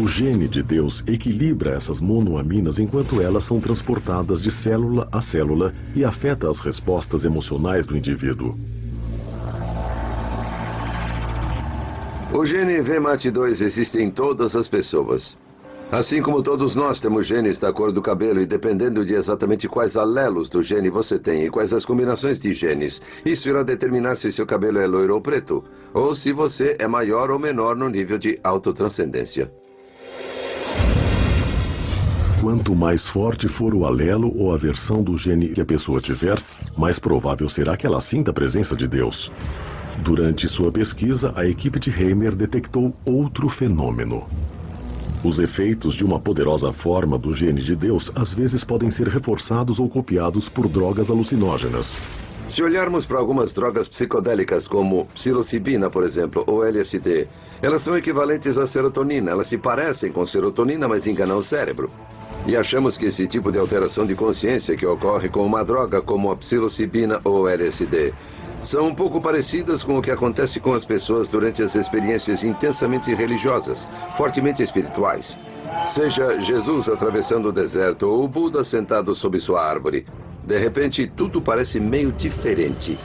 O gene de Deus equilibra essas monoaminas enquanto elas são transportadas de célula a célula e afeta as respostas emocionais do indivíduo. O gene VMAT2 existe em todas as pessoas. Assim como todos nós temos genes da cor do cabelo e dependendo de exatamente quais alelos do gene você tem e quais as combinações de genes, isso irá determinar se seu cabelo é loiro ou preto, ou se você é maior ou menor no nível de autotranscendência. Quanto mais forte for o alelo ou a versão do gene que a pessoa tiver, mais provável será que ela sinta a presença de Deus. Durante sua pesquisa, a equipe de Hamer detectou outro fenômeno. Os efeitos de uma poderosa forma do gene de Deus às vezes podem ser reforçados ou copiados por drogas alucinógenas. Se olharmos para algumas drogas psicodélicas como psilocibina, por exemplo, ou LSD, elas são equivalentes à serotonina. Elas se parecem com serotonina, mas enganam o cérebro. E achamos que esse tipo de alteração de consciência que ocorre com uma droga como a psilocibina ou LSD são um pouco parecidas com o que acontece com as pessoas durante as experiências intensamente religiosas, fortemente espirituais. Seja Jesus atravessando o deserto ou o Buda sentado sob sua árvore. De repente, tudo parece meio diferente.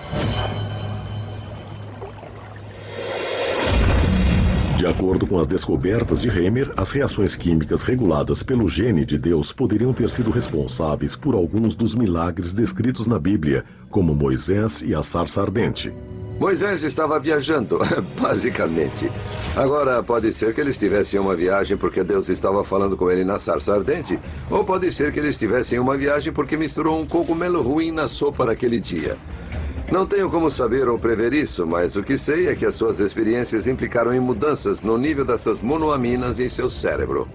De acordo com as descobertas de Hamer, as reações químicas reguladas pelo gene de Deus poderiam ter sido responsáveis por alguns dos milagres descritos na Bíblia, como Moisés e a sarça ardente. Moisés estava viajando, basicamente. Agora, pode ser que ele estivesse em uma viagem porque Deus estava falando com ele na sarça ardente, ou pode ser que ele estivesse em uma viagem porque misturou um cogumelo ruim na sopa naquele dia. Não tenho como saber ou prever isso, mas o que sei é que as suas experiências implicaram em mudanças no nível dessas monoaminas em seu cérebro.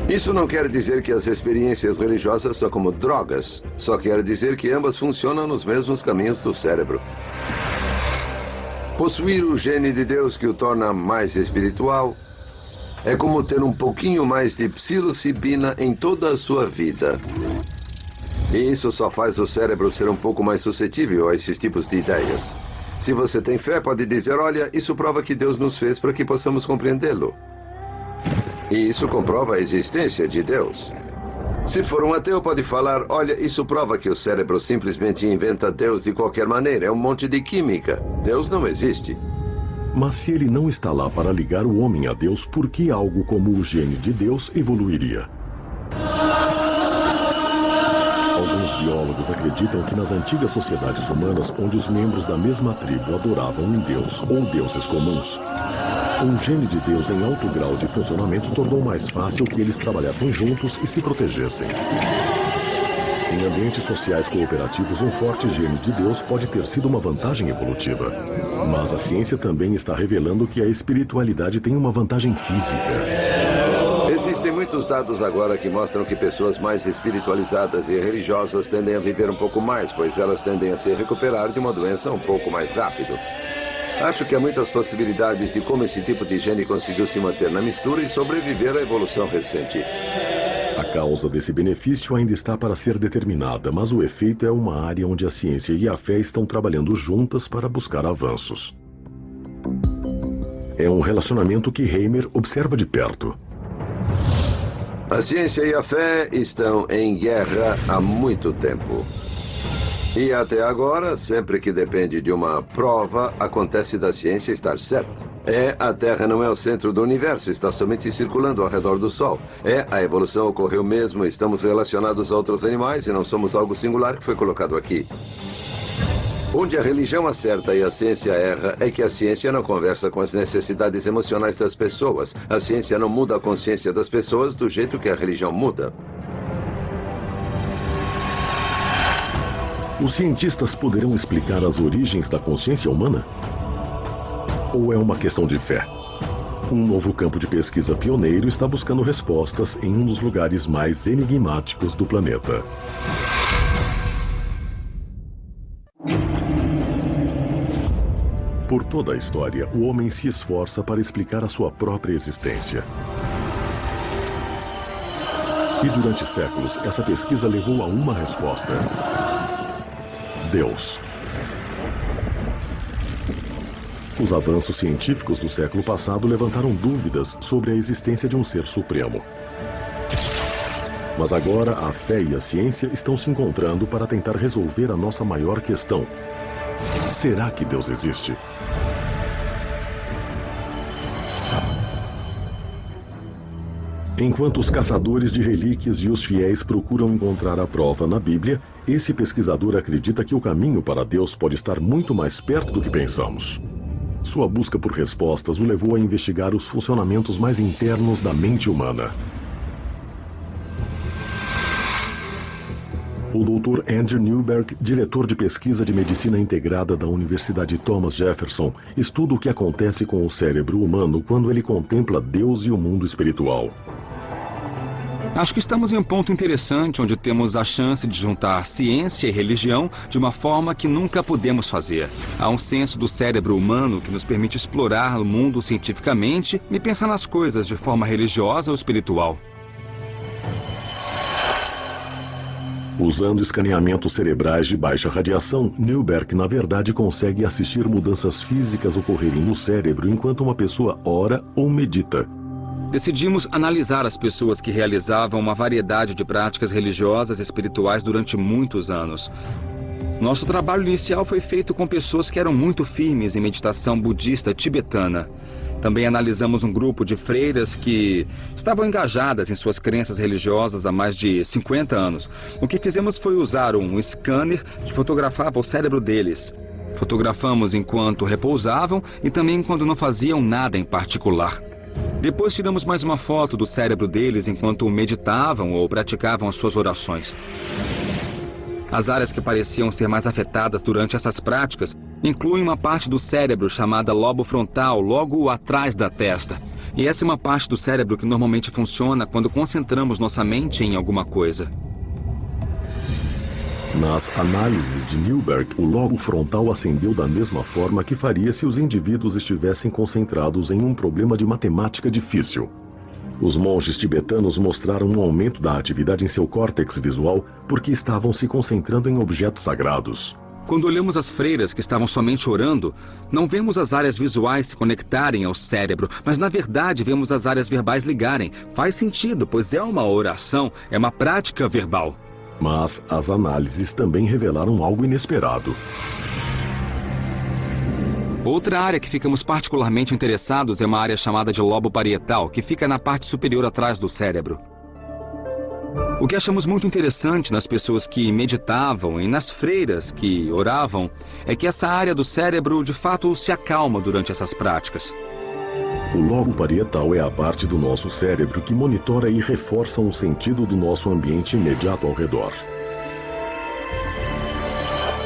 Isso não quer dizer que as experiências religiosas são como drogas, só quer dizer que ambas funcionam nos mesmos caminhos do cérebro. Possuir o gene de Deus que o torna mais espiritual é como ter um pouquinho mais de psilocibina em toda a sua vida. E isso só faz o cérebro ser um pouco mais suscetível a esses tipos de ideias. Se você tem fé, pode dizer, olha, isso prova que Deus nos fez para que possamos compreendê-lo. E isso comprova a existência de Deus. Se for um ateu, pode falar, olha, isso prova que o cérebro simplesmente inventa Deus de qualquer maneira. É um monte de química. Deus não existe. Mas se ele não está lá para ligar o homem a Deus, por que algo como o gene de Deus evoluiria? Alguns biólogos acreditam que nas antigas sociedades humanas, onde os membros da mesma tribo adoravam um deus ou deuses comuns, um gene de Deus em alto grau de funcionamento tornou mais fácil que eles trabalhassem juntos e se protegessem. Em ambientes sociais cooperativos, um forte gene de Deus pode ter sido uma vantagem evolutiva. Mas a ciência também está revelando que a espiritualidade tem uma vantagem física. Existem muitos dados agora que mostram que pessoas mais espiritualizadas e religiosas tendem a viver um pouco mais, pois elas tendem a se recuperar de uma doença um pouco mais rápido. Acho que há muitas possibilidades de como esse tipo de gene conseguiu se manter na mistura e sobreviver à evolução recente. A causa desse benefício ainda está para ser determinada, mas o efeito é uma área onde a ciência e a fé estão trabalhando juntas para buscar avanços. É um relacionamento que Hamer observa de perto. A ciência e a fé estão em guerra há muito tempo. E até agora, sempre que depende de uma prova, acontece da ciência estar certa. A Terra não é o centro do universo, está somente circulando ao redor do Sol. A evolução ocorreu mesmo, estamos relacionados a outros animais e não somos algo singular que foi colocado aqui. Onde a religião acerta e a ciência erra é que a ciência não conversa com as necessidades emocionais das pessoas. A ciência não muda a consciência das pessoas do jeito que a religião muda. Os cientistas poderão explicar as origens da consciência humana? Ou é uma questão de fé? Um novo campo de pesquisa pioneiro está buscando respostas em um dos lugares mais enigmáticos do planeta. Por toda a história, o homem se esforça para explicar a sua própria existência. E durante séculos, essa pesquisa levou a uma resposta: Deus. Os avanços científicos do século passado levantaram dúvidas sobre a existência de um ser supremo. Mas agora a fé e a ciência estão se encontrando para tentar resolver a nossa maior questão: será que Deus existe? Enquanto os caçadores de relíquias e os fiéis procuram encontrar a prova na Bíblia, esse pesquisador acredita que o caminho para Deus pode estar muito mais perto do que pensamos. Sua busca por respostas o levou a investigar os funcionamentos mais internos da mente humana. O Dr. Andrew Newberg, diretor de pesquisa de medicina integrada da Universidade Thomas Jefferson, estuda o que acontece com o cérebro humano quando ele contempla Deus e o mundo espiritual. Acho que estamos em um ponto interessante onde temos a chance de juntar ciência e religião de uma forma que nunca pudemos fazer. Há um senso do cérebro humano que nos permite explorar o mundo cientificamente e pensar nas coisas de forma religiosa ou espiritual. Usando escaneamentos cerebrais de baixa radiação, Newberg, na verdade, consegue assistir mudanças físicas ocorrerem no cérebro enquanto uma pessoa ora ou medita. Decidimos analisar as pessoas que realizavam uma variedade de práticas religiosas e espirituais durante muitos anos. Nosso trabalho inicial foi feito com pessoas que eram muito firmes em meditação budista tibetana. Também analisamos um grupo de freiras que estavam engajadas em suas crenças religiosas há mais de 50 anos. O que fizemos foi usar um scanner que fotografava o cérebro deles. Fotografamos enquanto repousavam e também quando não faziam nada em particular. Depois tiramos mais uma foto do cérebro deles enquanto meditavam ou praticavam as suas orações. As áreas que pareciam ser mais afetadas durante essas práticas incluem uma parte do cérebro chamada lobo frontal, logo atrás da testa. E essa é uma parte do cérebro que normalmente funciona quando concentramos nossa mente em alguma coisa. Nas análises de Newberg, o lobo frontal acendeu da mesma forma que faria se os indivíduos estivessem concentrados em um problema de matemática difícil. Os monges tibetanos mostraram um aumento da atividade em seu córtex visual porque estavam se concentrando em objetos sagrados. Quando olhamos as freiras que estavam somente orando, não vemos as áreas visuais se conectarem ao cérebro, mas na verdade vemos as áreas verbais ligarem. Faz sentido, pois é uma oração, é uma prática verbal. Mas as análises também revelaram algo inesperado. Outra área que ficamos particularmente interessados é uma área chamada de lobo parietal, que fica na parte superior atrás do cérebro. O que achamos muito interessante nas pessoas que meditavam e nas freiras que oravam é que essa área do cérebro de fato se acalma durante essas práticas. O lobo parietal é a parte do nosso cérebro que monitora e reforça o sentido do nosso ambiente imediato ao redor.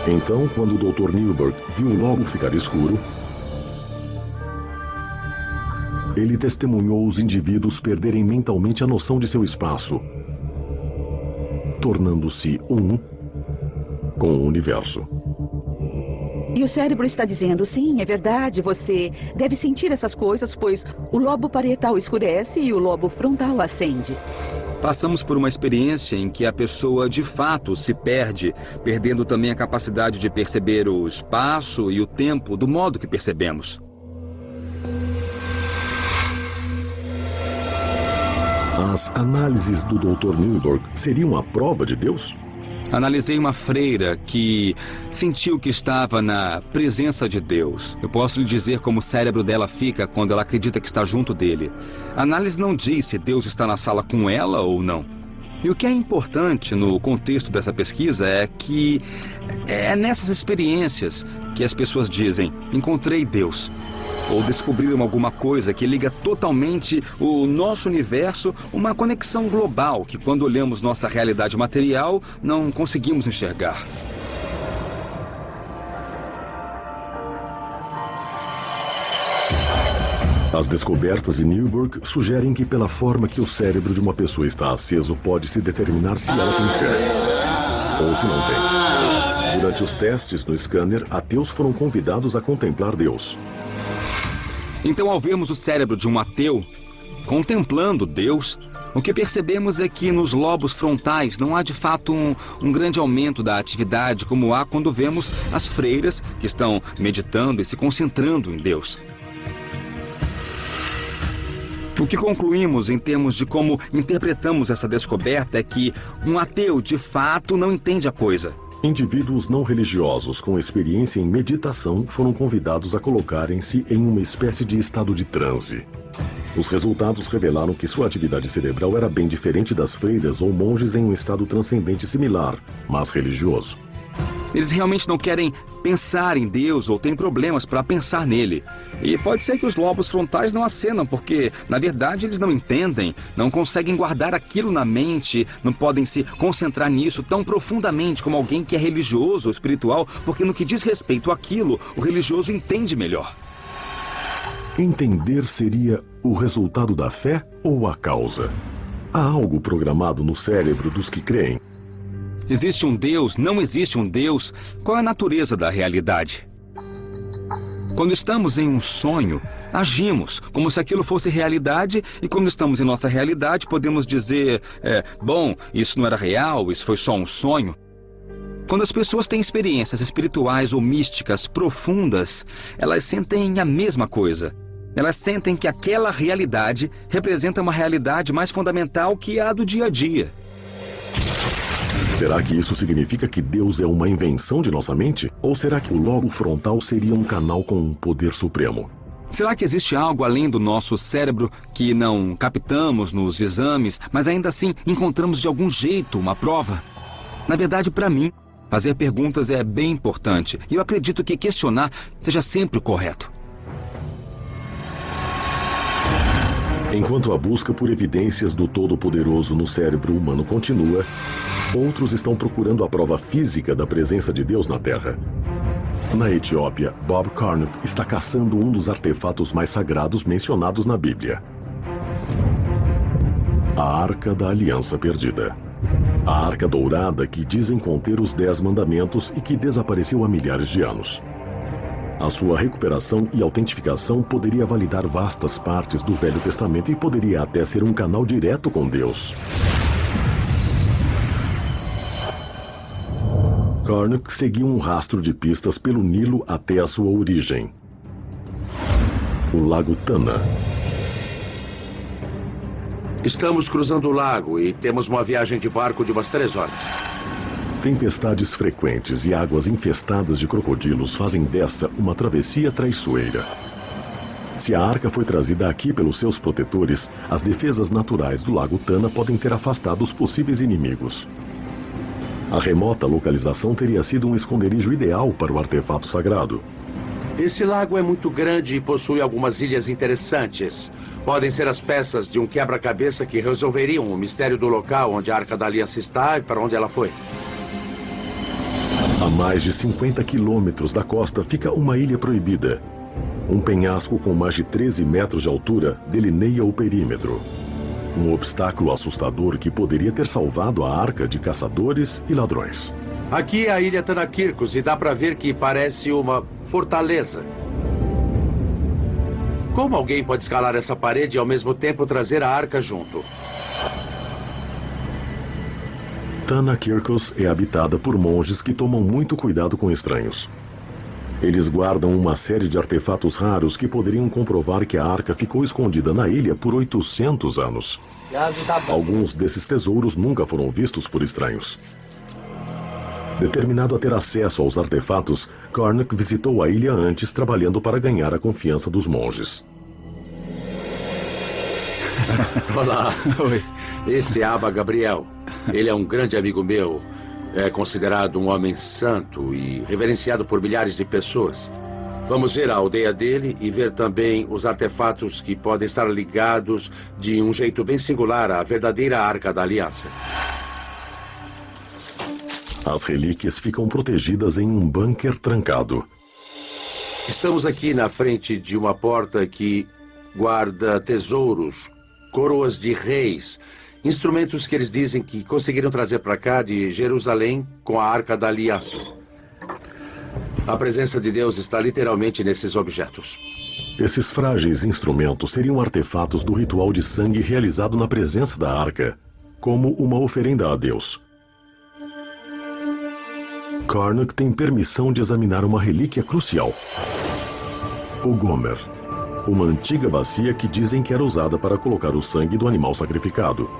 Então, quando o Dr. Newberg viu o lobo ficar escuro, ele testemunhou os indivíduos perderem mentalmente a noção de seu espaço, tornando-se um com o universo. E o cérebro está dizendo, sim, é verdade, você deve sentir essas coisas, pois o lobo parietal escurece e o lobo frontal acende. Passamos por uma experiência em que a pessoa de fato se perde, perdendo também a capacidade de perceber o espaço e o tempo do modo que percebemos. As análises do Dr. Newberg seriam a prova de Deus? Analisei uma freira que sentiu que estava na presença de Deus. Eu posso lhe dizer como o cérebro dela fica quando ela acredita que está junto dele. A análise não diz se Deus está na sala com ela ou não. E o que é importante no contexto dessa pesquisa é que é nessas experiências que as pessoas dizem, encontrei Deus. Ou descobriram alguma coisa que liga totalmente o nosso universo, uma conexão global que quando olhamos nossa realidade material não conseguimos enxergar. As descobertas de Newberg sugerem que pela forma que o cérebro de uma pessoa está aceso pode-se determinar se ela tem fé ou se não tem. Durante os testes no scanner, ateus foram convidados a contemplar Deus. Então, ao vermos o cérebro de um ateu contemplando Deus, o que percebemos é que nos lobos frontais não há de fato um grande aumento da atividade como há quando vemos as freiras que estão meditando e se concentrando em Deus. O que concluímos em termos de como interpretamos essa descoberta é que um ateu de fato não entende a coisa. Indivíduos não religiosos com experiência em meditação foram convidados a colocarem-se em uma espécie de estado de transe. Os resultados revelaram que sua atividade cerebral era bem diferente das freiras ou monges em um estado transcendente similar, mas religioso. Eles realmente não querem pensar em Deus ou têm problemas para pensar nele. E pode ser que os lobos frontais não acenam, porque, na verdade, eles não entendem, não conseguem guardar aquilo na mente, não podem se concentrar nisso tão profundamente como alguém que é religioso ou espiritual, porque no que diz respeito àquilo, o religioso entende melhor. Entender seria o resultado da fé ou a causa? Há algo programado no cérebro dos que creem? Existe um Deus? Não existe um Deus? Qual é a natureza da realidade? Quando estamos em um sonho, agimos como se aquilo fosse realidade, e quando estamos em nossa realidade, podemos dizer, bom, isso não era real, isso foi só um sonho. Quando as pessoas têm experiências espirituais ou místicas profundas, elas sentem a mesma coisa. Elas sentem que aquela realidade representa uma realidade mais fundamental que a do dia a dia. Será que isso significa que Deus é uma invenção de nossa mente? Ou será que o lobo frontal seria um canal com um poder supremo? Será que existe algo além do nosso cérebro que não captamos nos exames, mas ainda assim encontramos de algum jeito uma prova? Na verdade, para mim, fazer perguntas é bem importante. E eu acredito que questionar seja sempre o correto. Enquanto a busca por evidências do Todo-Poderoso no cérebro humano continua, outros estão procurando a prova física da presença de Deus na Terra. Na Etiópia, Bob Carnock está caçando um dos artefatos mais sagrados mencionados na Bíblia: a Arca da Aliança Perdida. A Arca Dourada que dizem conter os 10 mandamentos e que desapareceu há milhares de anos. A sua recuperação e autentificação poderia validar vastas partes do Velho Testamento e poderia até ser um canal direto com Deus. Carnock seguiu um rastro de pistas pelo Nilo até a sua origem, o Lago Tana. Estamos cruzando o lago e temos uma viagem de barco de umas 3 horas. Tempestades frequentes e águas infestadas de crocodilos fazem dessa uma travessia traiçoeira. Se a arca foi trazida aqui pelos seus protetores, as defesas naturais do Lago Tana podem ter afastado os possíveis inimigos. A remota localização teria sido um esconderijo ideal para o artefato sagrado. Esse lago é muito grande e possui algumas ilhas interessantes. Podem ser as peças de um quebra-cabeça que resolveriam o mistério do local onde a Arca da Aliança está e para onde ela foi. A mais de 50 quilômetros da costa fica uma ilha proibida. Um penhasco com mais de 13 metros de altura delineia o perímetro. Um obstáculo assustador que poderia ter salvado a arca de caçadores e ladrões. Aqui é a ilha Tanakirkos e dá para ver que parece uma fortaleza. Como alguém pode escalar essa parede e ao mesmo tempo trazer a arca junto? Tanakirkos é habitada por monges que tomam muito cuidado com estranhos. Eles guardam uma série de artefatos raros que poderiam comprovar que a arca ficou escondida na ilha por 800 anos. Alguns desses tesouros nunca foram vistos por estranhos. Determinado a ter acesso aos artefatos, Carnock visitou a ilha antes, trabalhando para ganhar a confiança dos monges. Olá. Oi. Esse é Abba Gabriel. Ele é um grande amigo meu. É considerado um homem santo e reverenciado por milhares de pessoas. Vamos ver a aldeia dele e ver também os artefatos que podem estar ligados de um jeito bem singular à verdadeira Arca da Aliança. As relíquias ficam protegidas em um bunker trancado. Estamos aqui na frente de uma porta que guarda tesouros, coroas de reis, instrumentos que eles dizem que conseguiram trazer para cá de Jerusalém com a Arca da Aliança. A presença de Deus está literalmente nesses objetos. Esses frágeis instrumentos seriam artefatos do ritual de sangue realizado na presença da arca, como uma oferenda a Deus. Karnak tem permissão de examinar uma relíquia crucial. O Gomer, uma antiga bacia que dizem que era usada para colocar o sangue do animal sacrificado.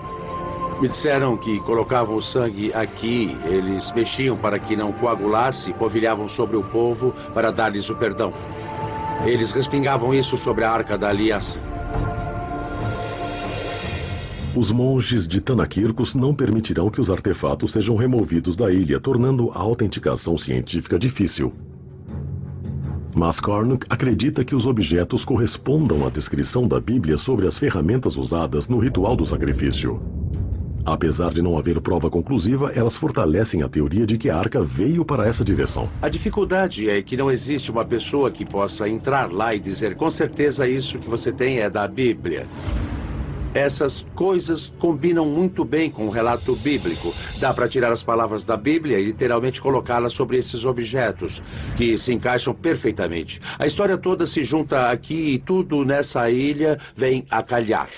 Me disseram que colocavam o sangue aqui, eles mexiam para que não coagulasse, polvilhavam sobre o povo para dar-lhes o perdão. Eles respingavam isso sobre a Arca da Aliança. Os monges de Tanakirkos não permitirão que os artefatos sejam removidos da ilha, tornando a autenticação científica difícil. Mas Karnak acredita que os objetos correspondam à descrição da Bíblia sobre as ferramentas usadas no ritual do sacrifício. Apesar de não haver prova conclusiva, elas fortalecem a teoria de que a arca veio para essa direção. A dificuldade é que não existe uma pessoa que possa entrar lá e dizer com certeza isso que você tem é da Bíblia. Essas coisas combinam muito bem com o relato bíblico. Dá para tirar as palavras da Bíblia e literalmente colocá-las sobre esses objetos, que se encaixam perfeitamente. A história toda se junta aqui e tudo nessa ilha vem a calhar.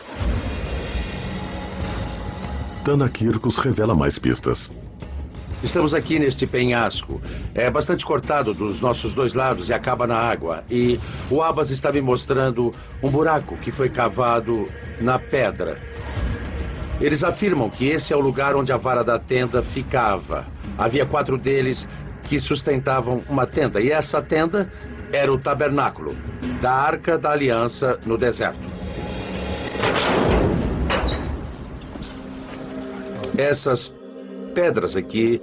Tanakirkos revela mais pistas. Estamos aqui neste penhasco. É bastante cortado dos nossos dois lados e acaba na água. E o Abbas está me mostrando um buraco que foi cavado na pedra. Eles afirmam que esse é o lugar onde a vara da tenda ficava. Havia 4 deles que sustentavam uma tenda. E essa tenda era o tabernáculo da Arca da Aliança no deserto. Essas pedras aqui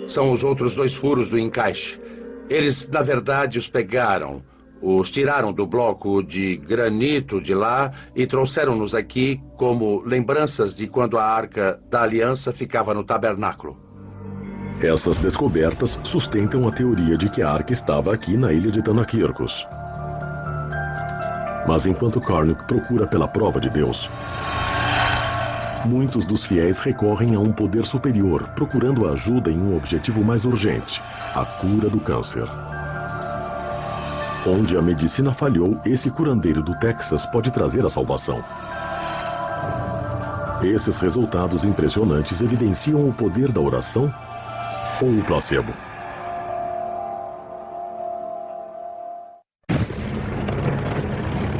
são os outros 2 furos do encaixe. Eles, na verdade, os pegaram, os tiraram do bloco de granito de lá e trouxeram-nos aqui como lembranças de quando a Arca da Aliança ficava no tabernáculo. Essas descobertas sustentam a teoria de que a arca estava aqui na ilha de Tanakirkos. Mas enquanto Karnak procura pela prova de Deus, muitos dos fiéis recorrem a um poder superior, procurando ajuda em um objetivo mais urgente: a cura do câncer. Onde a medicina falhou, esse curandeiro do Texas pode trazer a salvação. Esses resultados impressionantes evidenciam o poder da oração ou o placebo.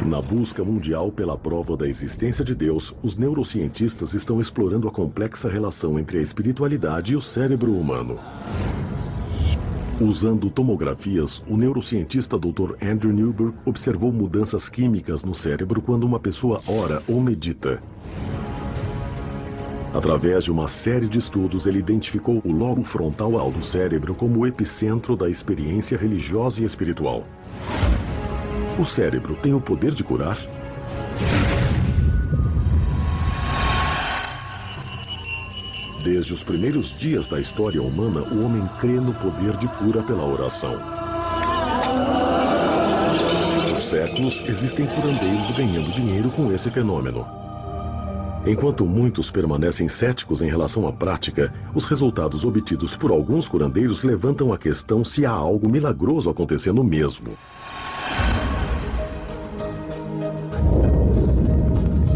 Na busca mundial pela prova da existência de Deus, os neurocientistas estão explorando a complexa relação entre a espiritualidade e o cérebro humano. Usando tomografias, o neurocientista Dr. Andrew Newberg observou mudanças químicas no cérebro quando uma pessoa ora ou medita. Através de uma série de estudos, ele identificou o lobo frontal do cérebro como o epicentro da experiência religiosa e espiritual. O cérebro tem o poder de curar? Desde os primeiros dias da história humana, o homem crê no poder de cura pela oração. Por séculos, existem curandeiros ganhando dinheiro com esse fenômeno. Enquanto muitos permanecem céticos em relação à prática, os resultados obtidos por alguns curandeiros levantam a questão se há algo milagroso acontecendo mesmo.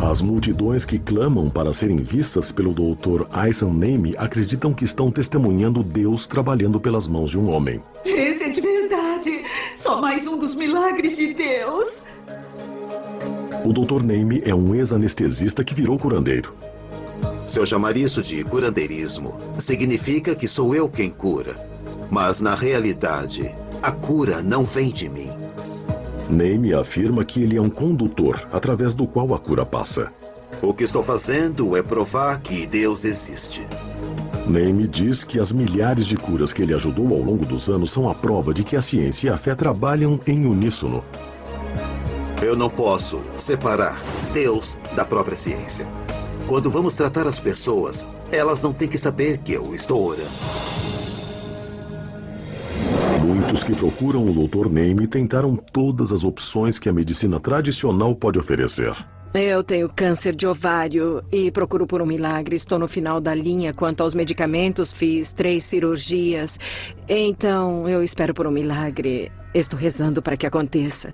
As multidões que clamam para serem vistas pelo Dr. Aysan Naimi acreditam que estão testemunhando Deus trabalhando pelas mãos de um homem. Esse é de verdade. Só mais um dos milagres de Deus. O Dr. Naimi é um ex-anestesista que virou curandeiro. Se eu chamar isso de curandeirismo, significa que sou eu quem cura. Mas, na realidade, a cura não vem de mim. Naimi afirma que ele é um condutor, através do qual a cura passa. O que estou fazendo é provar que Deus existe. Naimi diz que as milhares de curas que ele ajudou ao longo dos anos são a prova de que a ciência e a fé trabalham em uníssono. Eu não posso separar Deus da própria ciência. Quando vamos tratar as pessoas, elas não têm que saber que eu estou orando. Muitos que procuram o Dr. Name tentaram todas as opções que a medicina tradicional pode oferecer. Eu tenho câncer de ovário e procuro por um milagre. Estou no final da linha quanto aos medicamentos. Fiz 3 cirurgias. Então, eu espero por um milagre. Estou rezando para que aconteça.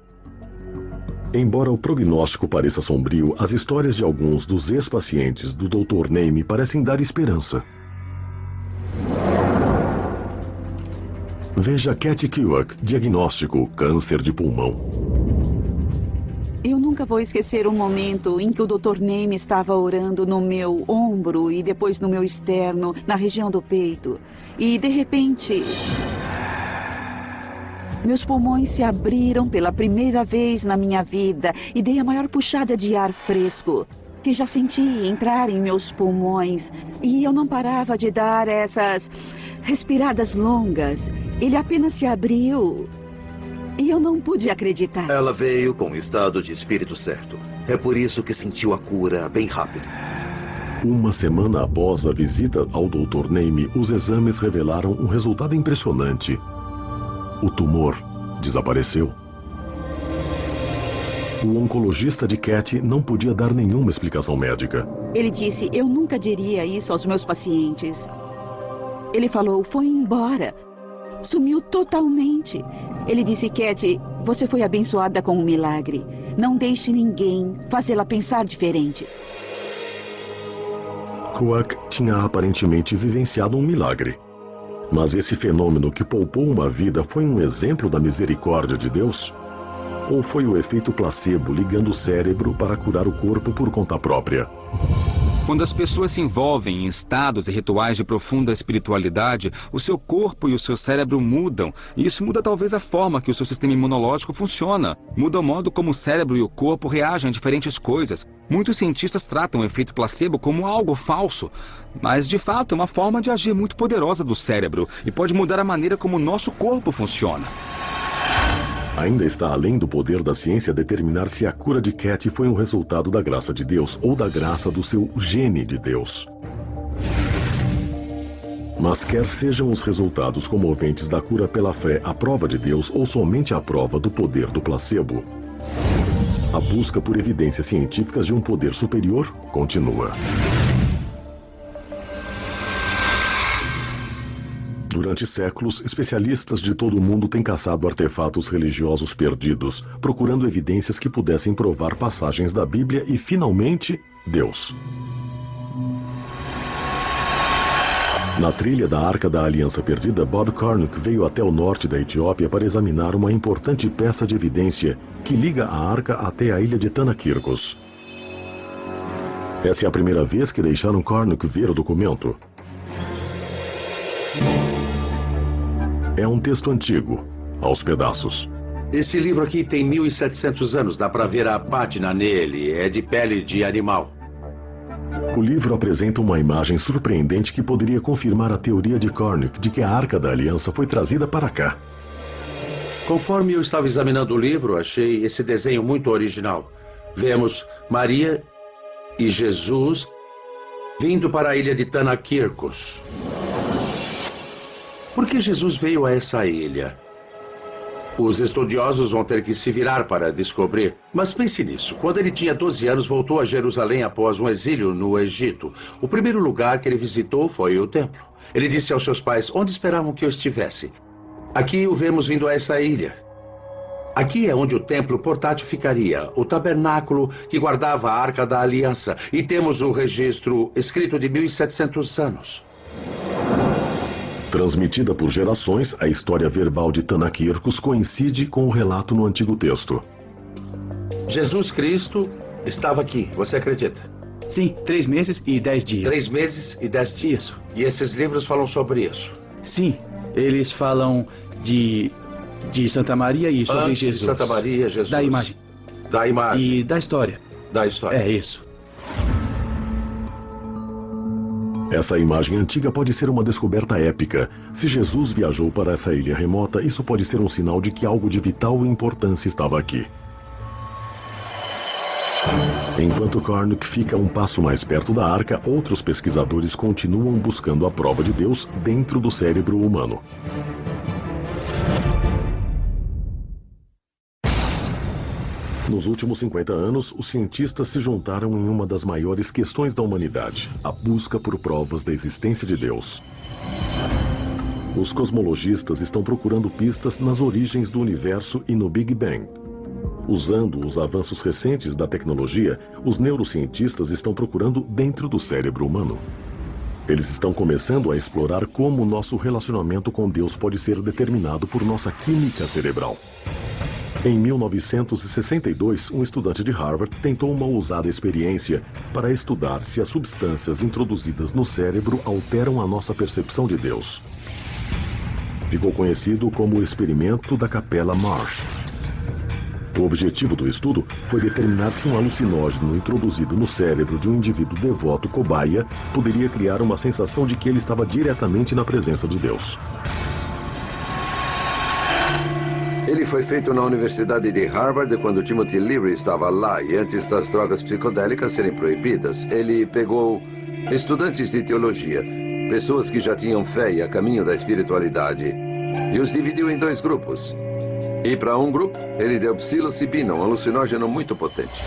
Embora o prognóstico pareça sombrio, as histórias de alguns dos ex-pacientes do Dr. Name parecem dar esperança. Veja Kathy Kerouac, diagnóstico, câncer de pulmão. Eu nunca vou esquecer um momento em que o Dr. Name estava orando no meu ombro e depois no meu externo, na região do peito. E, de repente, meus pulmões se abriram pela primeira vez na minha vida e dei a maior puxada de ar fresco que já senti entrar em meus pulmões. E eu não parava de dar essas respiradas longas. Ele apenas se abriu. E eu não pude acreditar. Ela veio com o estado de espírito certo. É por isso que sentiu a cura bem rápido. Uma semana após a visita ao Dr. Name, os exames revelaram um resultado impressionante. O tumor desapareceu. O oncologista de Kathy não podia dar nenhuma explicação médica. Ele disse, eu nunca diria isso aos meus pacientes. Ele falou, foi embora. Sumiu totalmente. Ele disse, Kathy, você foi abençoada com um milagre. Não deixe ninguém fazê-la pensar diferente. Kerouac tinha aparentemente vivenciado um milagre. Mas esse fenômeno que poupou uma vida foi um exemplo da misericórdia de Deus? Ou foi o efeito placebo ligando o cérebro para curar o corpo por conta própria? Quando as pessoas se envolvem em estados e rituais de profunda espiritualidade, o seu corpo e o seu cérebro mudam. E isso muda talvez a forma que o seu sistema imunológico funciona. Muda o modo como o cérebro e o corpo reagem a diferentes coisas. Muitos cientistas tratam o efeito placebo como algo falso. Mas, de fato, é uma forma de agir muito poderosa do cérebro e pode mudar a maneira como o nosso corpo funciona. Ainda está além do poder da ciência determinar se a cura de Kathy foi um resultado da graça de Deus ou da graça do seu gene de Deus. Mas quer sejam os resultados comoventes da cura pela fé a prova de Deus ou somente a prova do poder do placebo, a busca por evidências científicas de um poder superior continua. Durante séculos, especialistas de todo o mundo têm caçado artefatos religiosos perdidos, procurando evidências que pudessem provar passagens da Bíblia e, finalmente, Deus. Na trilha da Arca da Aliança Perdida, Bob Cornuck veio até o norte da Etiópia para examinar uma importante peça de evidência que liga a arca até a ilha de Tanakirkos. Essa é a primeira vez que deixaram Cornuck ver o documento. É um texto antigo, aos pedaços. Esse livro aqui tem 1700 anos, dá pra ver a pátina nele, é de pele de animal. O livro apresenta uma imagem surpreendente que poderia confirmar a teoria de Cornuck de que a Arca da Aliança foi trazida para cá. Conforme eu estava examinando o livro, achei esse desenho muito original. Vemos Maria e Jesus vindo para a ilha de Tanakirkos. Por que Jesus veio a essa ilha? Os estudiosos vão ter que se virar para descobrir. Mas pense nisso. Quando ele tinha 12 anos, voltou a Jerusalém após um exílio no Egito. O primeiro lugar que ele visitou foi o templo. Ele disse aos seus pais onde esperavam que eu estivesse. Aqui o vemos vindo a essa ilha. Aqui é onde o templo portátil ficaria, o tabernáculo que guardava a Arca da Aliança. E temos o registro escrito de 1700 anos. Transmitida por gerações, a história verbal de Tanakirkos coincide com o relato no Antigo Testo. Jesus Cristo estava aqui, você acredita? Sim, 3 meses e 10 dias. 3 meses e 10 dias. Isso. E esses livros falam sobre isso? Sim, eles falam de Santa Maria e sobre Antes Jesus. De Santa Maria, Jesus. Da imagem. Da imagem. E da história. Da história. É isso. Essa imagem antiga pode ser uma descoberta épica. Se Jesus viajou para essa ilha remota, isso pode ser um sinal de que algo de vital importância estava aqui. Enquanto Cornuck fica um passo mais perto da arca, outros pesquisadores continuam buscando a prova de Deus dentro do cérebro humano. Nos últimos 50 anos, os cientistas se juntaram em uma das maiores questões da humanidade, a busca por provas da existência de Deus. Os cosmologistas estão procurando pistas nas origens do universo e no Big Bang. Usando os avanços recentes da tecnologia, os neurocientistas estão procurando dentro do cérebro humano. Eles estão começando a explorar como nosso relacionamento com Deus pode ser determinado por nossa química cerebral. Em 1962, um estudante de Harvard tentou uma ousada experiência para estudar se as substâncias introduzidas no cérebro alteram a nossa percepção de Deus. Ficou conhecido como o experimento da Capela Marsh. O objetivo do estudo foi determinar se um alucinógeno introduzido no cérebro de um indivíduo devoto cobaia poderia criar uma sensação de que ele estava diretamente na presença de Deus. Ele foi feito na Universidade de Harvard quando Timothy Leary estava lá e antes das drogas psicodélicas serem proibidas. Ele pegou estudantes de teologia, pessoas que já tinham fé e a caminho da espiritualidade, e os dividiu em 2 grupos. E para um grupo, ele deu psilocibina, um alucinógeno muito potente.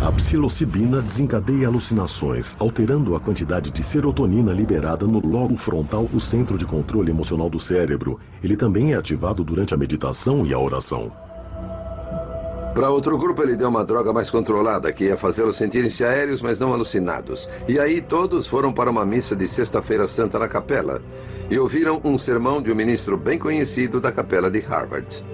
A psilocibina desencadeia alucinações, alterando a quantidade de serotonina liberada no lobo frontal, o centro de controle emocional do cérebro. Ele também é ativado durante a meditação e a oração. Para outro grupo, ele deu uma droga mais controlada, que ia fazê-los sentirem-se aéreos, mas não alucinados. E aí todos foram para uma missa de Sexta-feira Santa na capela e ouviram um sermão de um ministro bem conhecido da capela de Harvard.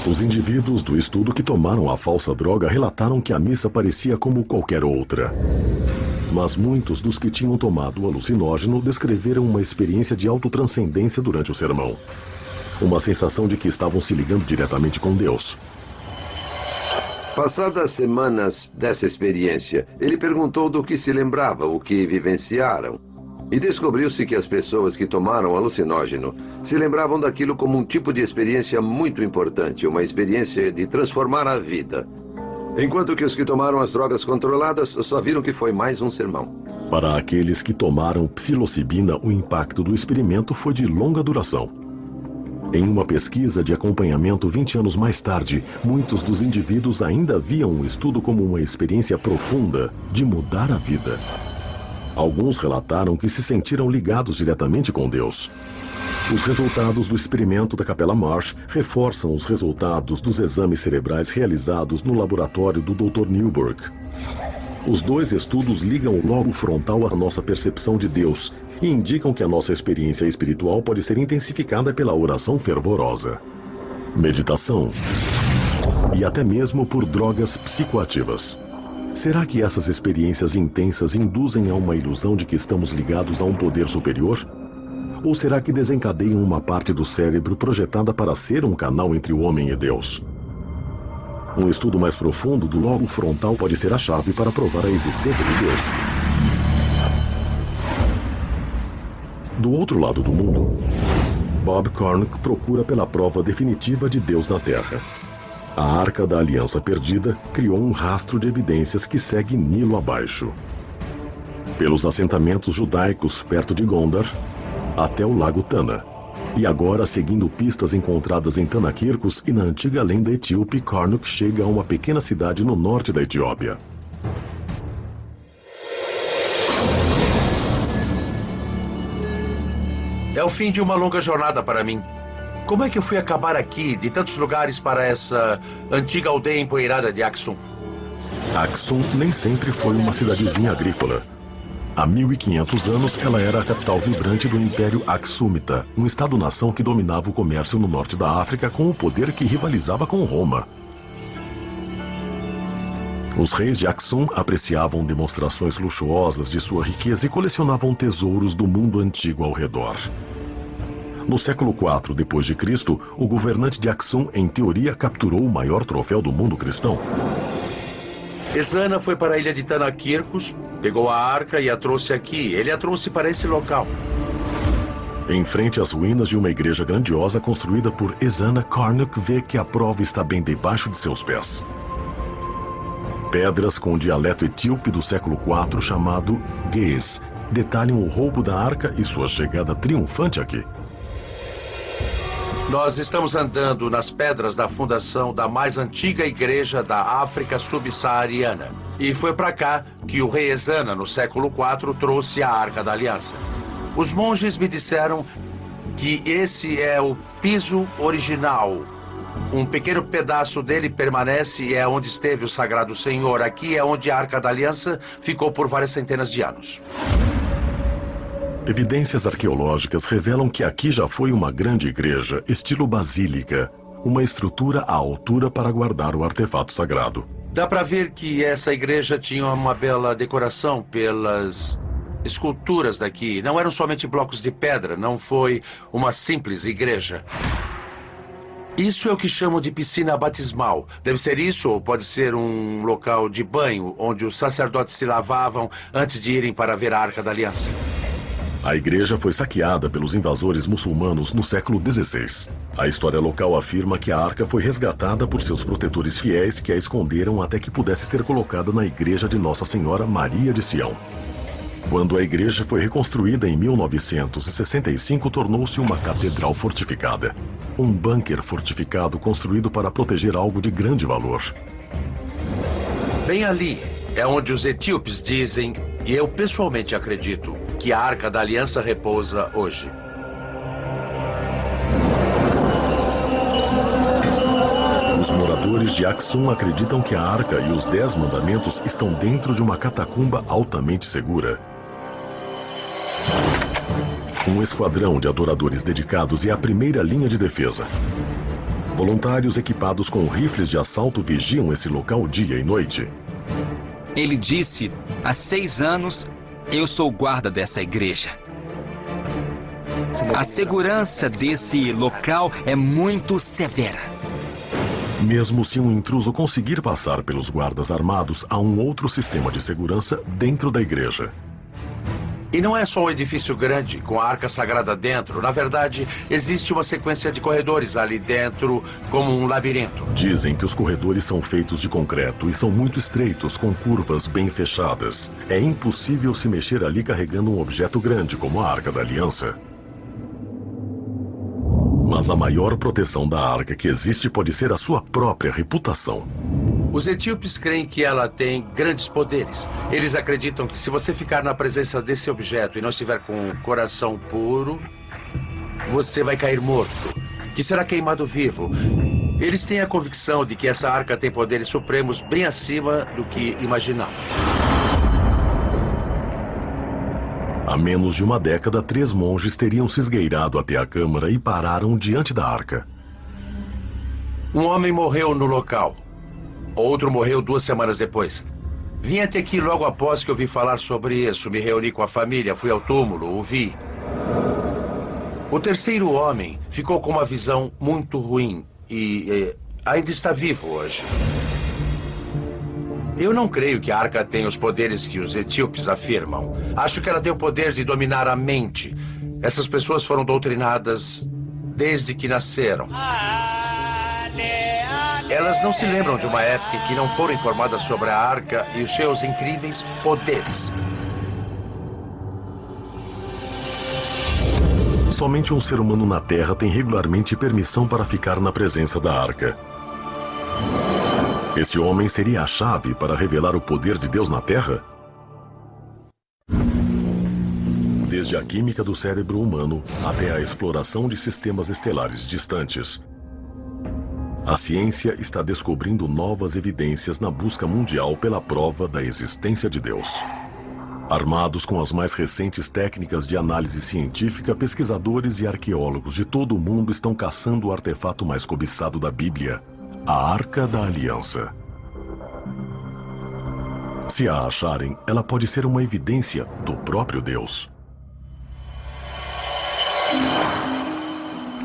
Os indivíduos do estudo que tomaram a falsa droga relataram que a missa parecia como qualquer outra. Mas muitos dos que tinham tomado o alucinógeno descreveram uma experiência de autotranscendência durante o sermão. Uma sensação de que estavam se ligando diretamente com Deus. Passadas semanas dessa experiência, ele perguntou do que se lembrava, o que vivenciaram. E descobriu-se que as pessoas que tomaram alucinógeno se lembravam daquilo como um tipo de experiência muito importante, uma experiência de transformar a vida. Enquanto que os que tomaram as drogas controladas só viram que foi mais um sermão. Para aqueles que tomaram psilocibina, o impacto do experimento foi de longa duração. Em uma pesquisa de acompanhamento 20 anos mais tarde, muitos dos indivíduos ainda viam o estudo como uma experiência profunda de mudar a vida. Alguns relataram que se sentiram ligados diretamente com Deus. Os resultados do experimento da Capela Marsh reforçam os resultados dos exames cerebrais realizados no laboratório do Dr. Newberg. Os 2 estudos ligam o lobo frontal à nossa percepção de Deus e indicam que a nossa experiência espiritual pode ser intensificada pela oração fervorosa, meditação e até mesmo por drogas psicoativas. Será que essas experiências intensas induzem a uma ilusão de que estamos ligados a um poder superior? Ou será que desencadeiam uma parte do cérebro projetada para ser um canal entre o homem e Deus? Um estudo mais profundo do lobo frontal pode ser a chave para provar a existência de Deus. Do outro lado do mundo, Bob Cornuck procura pela prova definitiva de Deus na Terra. A Arca da Aliança Perdida criou um rastro de evidências que segue Nilo abaixo. Pelos assentamentos judaicos perto de Gondar, até o Lago Tana. E agora, seguindo pistas encontradas em Tanakirkos e na antiga lenda etíope, Cornuck chega a uma pequena cidade no norte da Etiópia. É o fim de uma longa jornada para mim. Como é que eu fui acabar aqui, de tantos lugares, para essa antiga aldeia empoeirada de Aksum? Aksum nem sempre foi uma cidadezinha agrícola. Há 1500 anos, ela era a capital vibrante do Império Aksumita, um estado-nação que dominava o comércio no norte da África com um poder que rivalizava com Roma. Os reis de Aksum apreciavam demonstrações luxuosas de sua riqueza e colecionavam tesouros do mundo antigo ao redor. No século IV d.C., o governante de Aksum, em teoria, capturou o maior troféu do mundo cristão. Ezana foi para a ilha de Tanakirkos, pegou a arca e a trouxe aqui. Ele a trouxe para esse local. Em frente às ruínas de uma igreja grandiosa construída por Ezana, Cornuck vê que a prova está bem debaixo de seus pés. Pedras com o dialeto etíope do século IV chamado Ge'ez detalham o roubo da arca e sua chegada triunfante aqui. Nós estamos andando nas pedras da fundação da mais antiga igreja da África subsaariana. E foi para cá que o rei Ezana, no século IV, trouxe a Arca da Aliança. Os monges me disseram que esse é o piso original. Um pequeno pedaço dele permanece e é onde esteve o Sagrado Senhor. Aqui é onde a Arca da Aliança ficou por várias centenas de anos. Evidências arqueológicas revelam que aqui já foi uma grande igreja, estilo basílica, uma estrutura à altura para guardar o artefato sagrado. Dá para ver que essa igreja tinha uma bela decoração pelas esculturas daqui. Não eram somente blocos de pedra, não foi uma simples igreja. Isso é o que chamam de piscina batismal. Deve ser isso ou pode ser um local de banho, onde os sacerdotes se lavavam antes de irem para ver a Arca da Aliança. A igreja foi saqueada pelos invasores muçulmanos no século XVI. A história local afirma que a arca foi resgatada por seus protetores fiéis que a esconderam até que pudesse ser colocada na igreja de Nossa Senhora Maria de Sião. Quando a igreja foi reconstruída em 1965, tornou-se uma catedral fortificada. Um bunker fortificado construído para proteger algo de grande valor. Bem ali é onde os etíopes dizem, e eu pessoalmente acredito, que a Arca da Aliança repousa hoje. Os moradores de Aksum acreditam que a Arca e os 10 mandamentos estão dentro de uma catacumba altamente segura. Um esquadrão de adoradores dedicados é a primeira linha de defesa. Voluntários equipados com rifles de assalto vigiam esse local dia e noite. Ele disse, há 6 anos, eu sou o guarda dessa igreja. A segurança desse local é muito severa. Mesmo se um intruso conseguir passar pelos guardas armados, há um outro sistema de segurança dentro da igreja. E não é só um edifício grande, com a arca sagrada dentro. Na verdade, existe uma sequência de corredores ali dentro, como um labirinto. Dizem que os corredores são feitos de concreto e são muito estreitos, com curvas bem fechadas. É impossível se mexer ali carregando um objeto grande, como a Arca da Aliança. Mas a maior proteção da arca que existe pode ser a sua própria reputação. Os etíopes creem que ela tem grandes poderes. Eles acreditam que se você ficar na presença desse objeto e não estiver com o coração puro, você vai cair morto, que será queimado vivo. Eles têm a convicção de que essa arca tem poderes supremos bem acima do que imaginamos. Há menos de uma década, 3 monges teriam se esgueirado até a câmara e pararam diante da arca. Um homem morreu no local. Outro morreu 2 semanas depois. Vim até aqui logo após que ouvi falar sobre isso. Me reuni com a família, fui ao túmulo, o vi. O terceiro homem ficou com uma visão muito ruim e ainda está vivo hoje. Eu não creio que a arca tenha os poderes que os etíopes afirmam. Acho que ela tem o poder de dominar a mente. Essas pessoas foram doutrinadas desde que nasceram. Elas não se lembram de uma época em que não foram informadas sobre a arca e os seus incríveis poderes. Somente um ser humano na Terra tem regularmente permissão para ficar na presença da arca. Esse homem seria a chave para revelar o poder de Deus na Terra? Desde a química do cérebro humano até a exploração de sistemas estelares distantes, a ciência está descobrindo novas evidências na busca mundial pela prova da existência de Deus. Armados com as mais recentes técnicas de análise científica, pesquisadores e arqueólogos de todo o mundo estão caçando o artefato mais cobiçado da Bíblia, a Arca da Aliança. Se a acharem, ela pode ser uma evidência do próprio Deus.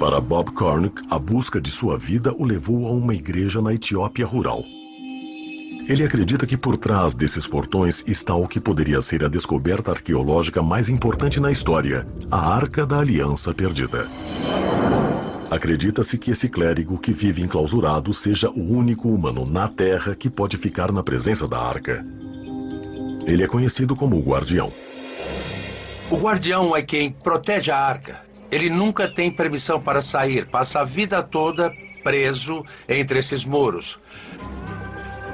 Para Bob Cornuck, a busca de sua vida o levou a uma igreja na Etiópia rural. Ele acredita que por trás desses portões está o que poderia ser a descoberta arqueológica mais importante na história, a Arca da Aliança Perdida. Acredita-se que esse clérigo que vive enclausurado seja o único humano na Terra que pode ficar na presença da arca. Ele é conhecido como o Guardião. O Guardião é quem protege a arca. Ele nunca tem permissão para sair. Passa a vida toda preso entre esses muros.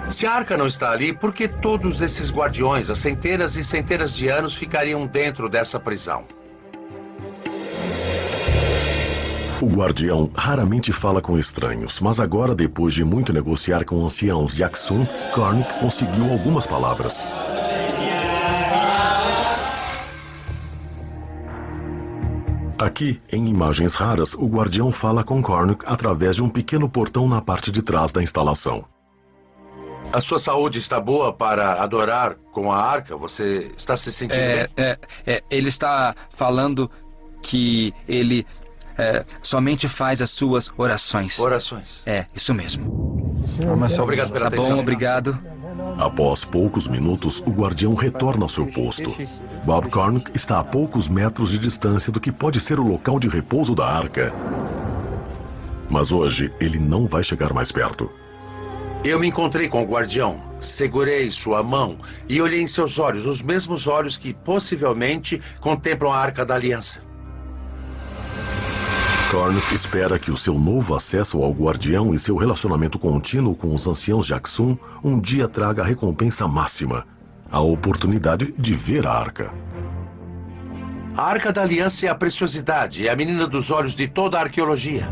Se a arca não está ali, por que todos esses guardiões, há centenas e centenas de anos, ficariam dentro dessa prisão? O guardião raramente fala com estranhos, mas agora, depois de muito negociar com anciãos de Axum, Karnak conseguiu algumas palavras. Aqui, em imagens raras, o guardião fala com Karnak através de um pequeno portão na parte de trás da instalação. A sua saúde está boa para adorar com a arca? Você está se sentindo bem? Ele está falando que ele somente faz as suas orações. Orações? Isso mesmo. Obrigado pela atenção. Tá bom, obrigado. Após poucos minutos, o guardião retorna ao seu posto. Bob Karnak está a poucos metros de distância do que pode ser o local de repouso da arca. Mas hoje, ele não vai chegar mais perto. Eu me encontrei com o guardião, segurei sua mão e olhei em seus olhos, os mesmos olhos que possivelmente contemplam a Arca da Aliança. Karnak espera que o seu novo acesso ao guardião e seu relacionamento contínuo com os anciãos de Axum um dia traga a recompensa máxima, a oportunidade de ver a arca. A Arca da Aliança é a preciosidade, é a menina dos olhos de toda a arqueologia.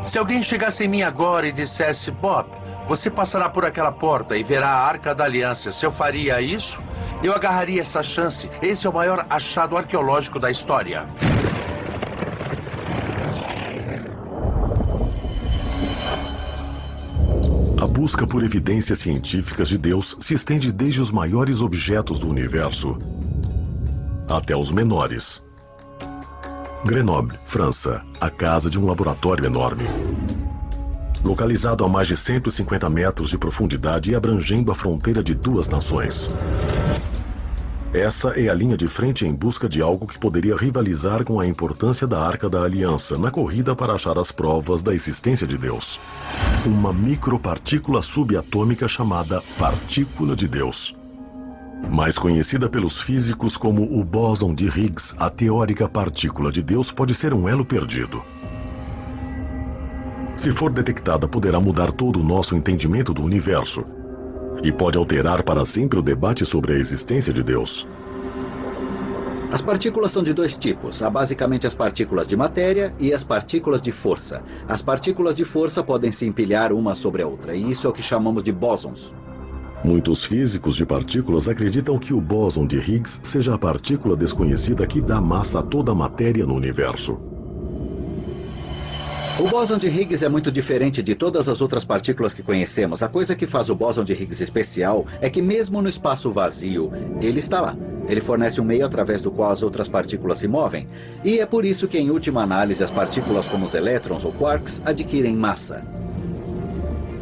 Se alguém chegasse em mim agora e dissesse, Bob, você passará por aquela porta e verá a Arca da Aliança, se eu faria isso, eu agarraria essa chance. Esse é o maior achado arqueológico da história. A busca por evidências científicas de Deus se estende desde os maiores objetos do universo até os menores. Grenoble, França, a casa de um laboratório enorme. Localizado a mais de 150 metros de profundidade e abrangendo a fronteira de duas nações. Essa é a linha de frente em busca de algo que poderia rivalizar com a importância da Arca da Aliança na corrida para achar as provas da existência de Deus. Uma micropartícula subatômica chamada partícula de Deus. Mais conhecida pelos físicos como o bóson de Higgs, a teórica partícula de Deus pode ser um elo perdido. Se for detectada, poderá mudar todo o nosso entendimento do universo. E pode alterar para sempre o debate sobre a existência de Deus. As partículas são de dois tipos. Há basicamente as partículas de matéria e as partículas de força. As partículas de força podem se empilhar uma sobre a outra, e isso é o que chamamos de bósons. Muitos físicos de partículas acreditam que o bóson de Higgs seja a partícula desconhecida que dá massa a toda a matéria no universo. O bóson de Higgs é muito diferente de todas as outras partículas que conhecemos. A coisa que faz o bóson de Higgs especial é que mesmo no espaço vazio, ele está lá. Ele fornece um meio através do qual as outras partículas se movem. E é por isso que, em última análise, as partículas como os elétrons ou quarks adquirem massa.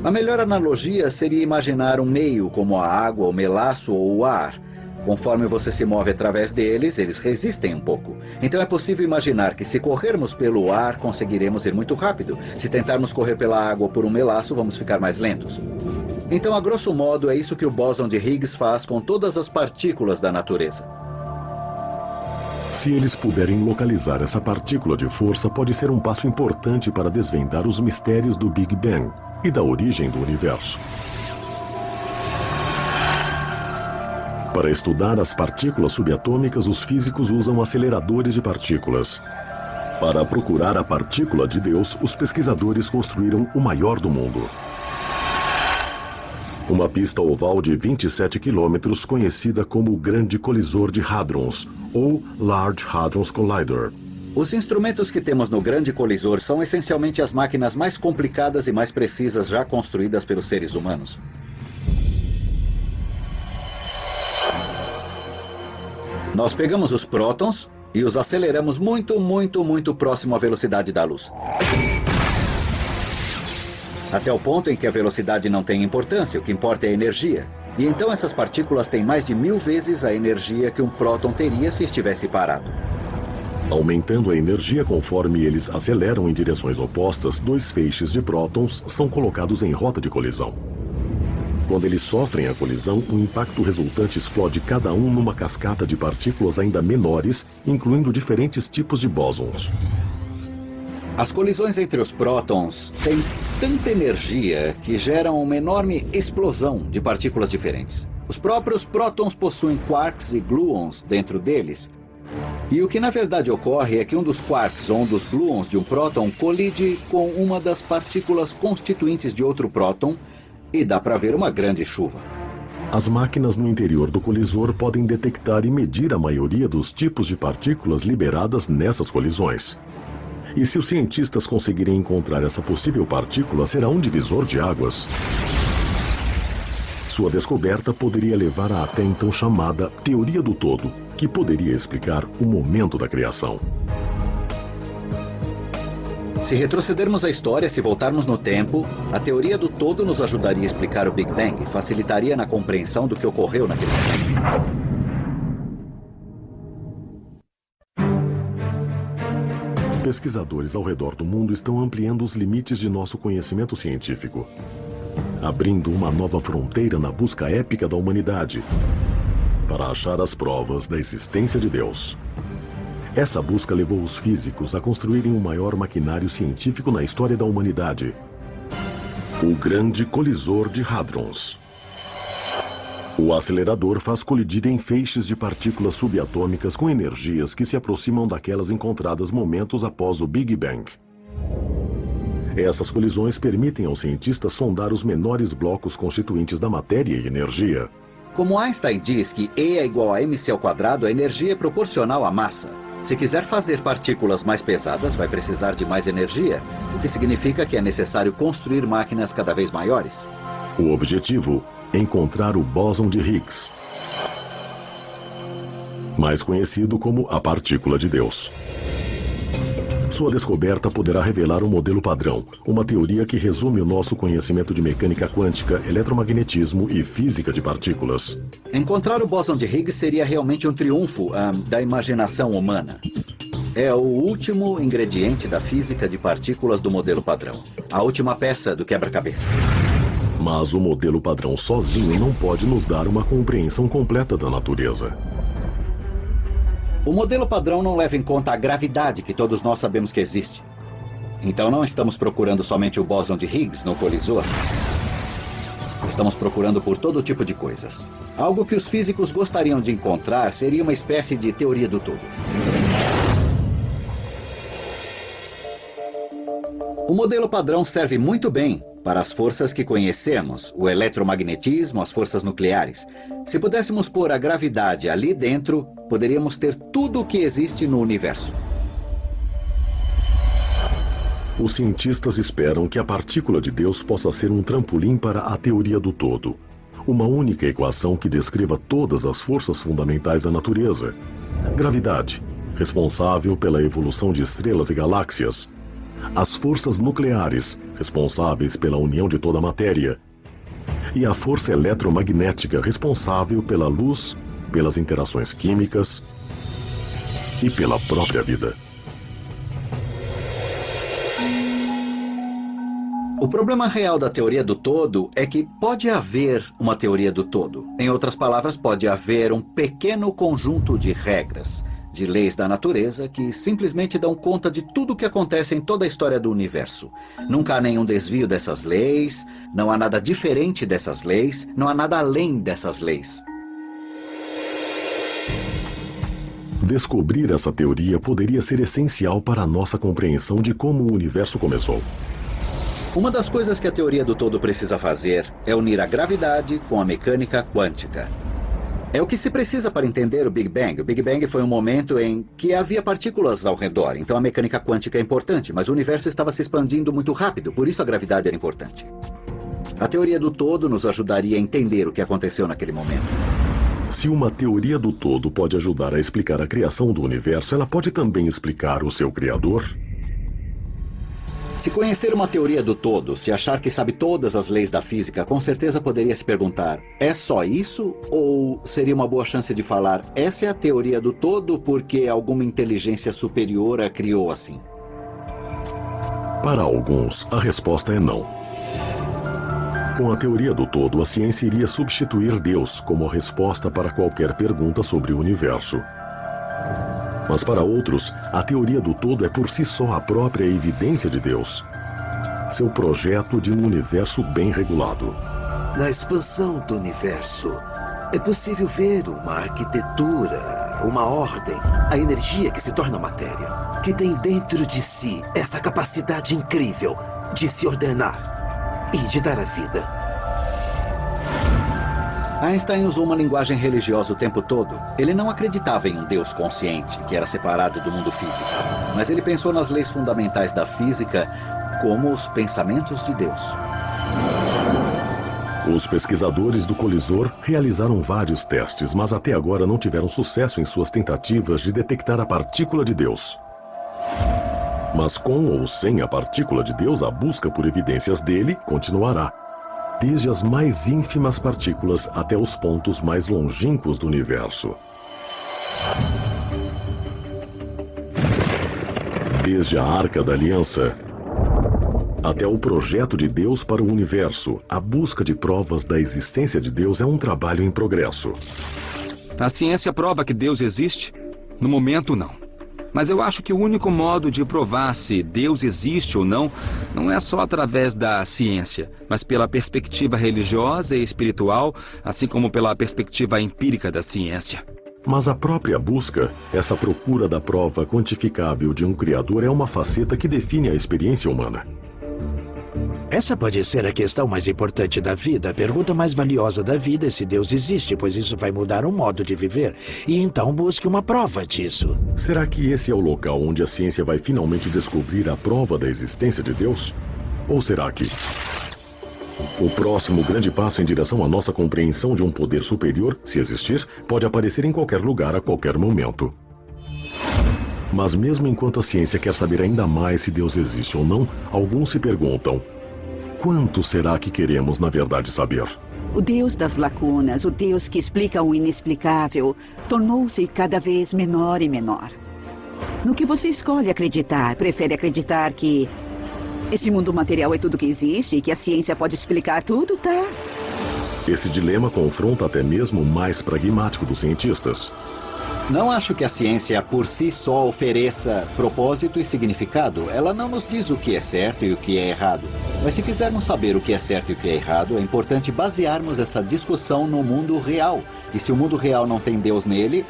A melhor analogia seria imaginar um meio como a água, o melaço ou o ar. Conforme você se move através deles, eles resistem um pouco. Então é possível imaginar que se corrermos pelo ar, conseguiremos ir muito rápido. Se tentarmos correr pela água ou por um melaço, vamos ficar mais lentos. Então, a grosso modo, é isso que o bóson de Higgs faz com todas as partículas da natureza. Se eles puderem localizar essa partícula de força, pode ser um passo importante para desvendar os mistérios do Big Bang e da origem do universo. Para estudar as partículas subatômicas, os físicos usam aceleradores de partículas. Para procurar a partícula de Deus, os pesquisadores construíram o maior do mundo. Uma pista oval de 27 quilômetros, conhecida como o Grande Colisor de Hadrons, ou Large Hadrons Collider. Os instrumentos que temos no Grande Colisor são essencialmente as máquinas mais complicadas e mais precisas já construídas pelos seres humanos. Nós pegamos os prótons e os aceleramos muito próximo à velocidade da luz. Até o ponto em que a velocidade não tem importância, o que importa é a energia. E então essas partículas têm mais de 1000 vezes a energia que um próton teria se estivesse parado. Aumentando a energia conforme eles aceleram em direções opostas, dois feixes de prótons são colocados em rota de colisão. Quando eles sofrem a colisão, o impacto resultante explode cada um numa cascata de partículas ainda menores, incluindo diferentes tipos de bósons. As colisões entre os prótons têm tanta energia que geram uma enorme explosão de partículas diferentes. Os próprios prótons possuem quarks e gluons dentro deles. E o que na verdade ocorre é que um dos quarks ou um dos gluons de um próton colide com uma das partículas constituintes de outro próton e dá para ver uma grande chuva. As máquinas no interior do colisor podem detectar e medir a maioria dos tipos de partículas liberadas nessas colisões. E se os cientistas conseguirem encontrar essa possível partícula, será um divisor de águas. Sua descoberta poderia levar à até então chamada teoria do todo, que poderia explicar o momento da criação. Se retrocedermos a história, se voltarmos no tempo, a teoria do todo nos ajudaria a explicar o Big Bang e facilitaria na compreensão do que ocorreu naquele momento. Pesquisadores ao redor do mundo estão ampliando os limites de nosso conhecimento científico, abrindo uma nova fronteira na busca épica da humanidade para achar as provas da existência de Deus. Essa busca levou os físicos a construírem o maior maquinário científico na história da humanidade: o Grande Colisor de Hadrons. O acelerador faz colidir em feixes de partículas subatômicas com energias que se aproximam daquelas encontradas momentos após o Big Bang. Essas colisões permitem aos cientistas sondar os menores blocos constituintes da matéria e energia. Como Einstein diz que E é igual a mc ao quadrado, a energia é proporcional à massa. Se quiser fazer partículas mais pesadas, vai precisar de mais energia, o que significa que é necessário construir máquinas cada vez maiores. O objetivo: encontrar o bóson de Higgs, mais conhecido como a partícula de Deus. Sua descoberta poderá revelar um modelo padrão, uma teoria que resume o nosso conhecimento de mecânica quântica, eletromagnetismo e física de partículas. Encontrar o bóson de Higgs seria realmente um triunfo da imaginação humana. É o último ingrediente da física de partículas do modelo padrão, a última peça do quebra-cabeça. Mas o modelo padrão sozinho não pode nos dar uma compreensão completa da natureza. O modelo padrão não leva em conta a gravidade que todos nós sabemos que existe. Então não estamos procurando somente o bóson de Higgs no colisor. Estamos procurando por todo tipo de coisas. Algo que os físicos gostariam de encontrar seria uma espécie de teoria do todo. O modelo padrão serve muito bem para as forças que conhecemos, o eletromagnetismo, as forças nucleares. Se pudéssemos pôr a gravidade ali dentro, poderíamos ter tudo o que existe no universo. Os cientistas esperam que a partícula de Deus possa ser um trampolim para a teoria do todo. Uma única equação que descreva todas as forças fundamentais da natureza. Gravidade, responsável pela evolução de estrelas e galáxias. As forças nucleares, responsáveis pela união de toda a matéria. E a força eletromagnética, responsável pela luz, pelas interações químicas e pela própria vida. O problema real da teoria do todo é que pode haver uma teoria do todo. Em outras palavras, pode haver um pequeno conjunto de regras, de leis da natureza que simplesmente dão conta de tudo o que acontece em toda a história do universo. Nunca há nenhum desvio dessas leis, não há nada diferente dessas leis, não há nada além dessas leis. Descobrir essa teoria poderia ser essencial para a nossa compreensão de como o universo começou. Uma das coisas que a teoria do todo precisa fazer é unir a gravidade com a mecânica quântica. É o que se precisa para entender o Big Bang. O Big Bang foi um momento em que havia partículas ao redor, então a mecânica quântica é importante, mas o universo estava se expandindo muito rápido, por isso a gravidade era importante. A teoria do todo nos ajudaria a entender o que aconteceu naquele momento. Se uma teoria do todo pode ajudar a explicar a criação do universo, ela pode também explicar o seu criador? Se conhecer uma teoria do todo, se achar que sabe todas as leis da física, com certeza poderia se perguntar: é só isso? Ou seria uma boa chance de falar: essa é a teoria do todo porque alguma inteligência superior a criou assim? Para alguns, a resposta é não. Com a teoria do todo, a ciência iria substituir Deus como resposta para qualquer pergunta sobre o universo. Mas para outros, a teoria do todo é por si só a própria evidência de Deus. Seu projeto de um universo bem regulado. Na expansão do universo, é possível ver uma arquitetura, uma ordem, a energia que se torna matéria, que tem dentro de si essa capacidade incrível de se ordenar e de dar a vida. Einstein usou uma linguagem religiosa o tempo todo. Ele não acreditava em um Deus consciente, que era separado do mundo físico. Mas ele pensou nas leis fundamentais da física como os pensamentos de Deus. Os pesquisadores do colisor realizaram vários testes, mas até agora não tiveram sucesso em suas tentativas de detectar a partícula de Deus. Mas com ou sem a partícula de Deus, a busca por evidências dele continuará. Desde as mais ínfimas partículas até os pontos mais longínquos do universo. Desde a Arca da Aliança até o projeto de Deus para o universo, a busca de provas da existência de Deus é um trabalho em progresso. A ciência prova que Deus existe? No momento, não. Mas eu acho que o único modo de provar se Deus existe ou não, não é só através da ciência, mas pela perspectiva religiosa e espiritual, assim como pela perspectiva empírica da ciência. Mas a própria busca, essa procura da prova quantificável de um Criador, é uma faceta que define a experiência humana. Essa pode ser a questão mais importante da vida. A pergunta mais valiosa da vida é se Deus existe, pois isso vai mudar o modo de viver. E então busque uma prova disso. Será que esse é o local onde a ciência vai finalmente descobrir a prova da existência de Deus? Ou será que o próximo grande passo em direção à nossa compreensão de um poder superior, se existir, pode aparecer em qualquer lugar a qualquer momento? Mas mesmo enquanto a ciência quer saber ainda mais se Deus existe ou não, alguns se perguntam: quanto será que queremos na verdade saber? O Deus das lacunas, o Deus que explica o inexplicável, tornou-se cada vez menor e menor. No que você escolhe acreditar? Prefere acreditar que esse mundo material é tudo que existe e que a ciência pode explicar tudo, tá? Esse dilema confronta até mesmo o mais pragmático dos cientistas. Não acho que a ciência por si só ofereça propósito e significado. Ela não nos diz o que é certo e o que é errado. Mas se quisermos saber o que é certo e o que é errado, é importante basearmos essa discussão no mundo real. E se o mundo real não tem Deus nele,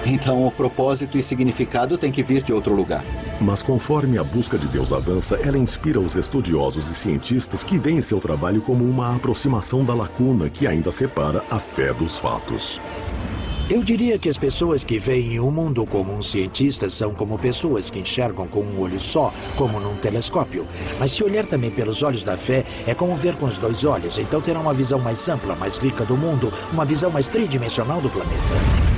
então o propósito e significado tem que vir de outro lugar. Mas conforme a busca de Deus avança, ela inspira os estudiosos e cientistas que veem seu trabalho como uma aproximação da lacuna que ainda separa a fé dos fatos. Eu diria que as pessoas que veem o mundo como um cientista são como pessoas que enxergam com um olho só, como num telescópio. Mas se olhar também pelos olhos da fé, é como ver com os dois olhos. Então terá uma visão mais ampla, mais rica do mundo, uma visão mais tridimensional do planeta.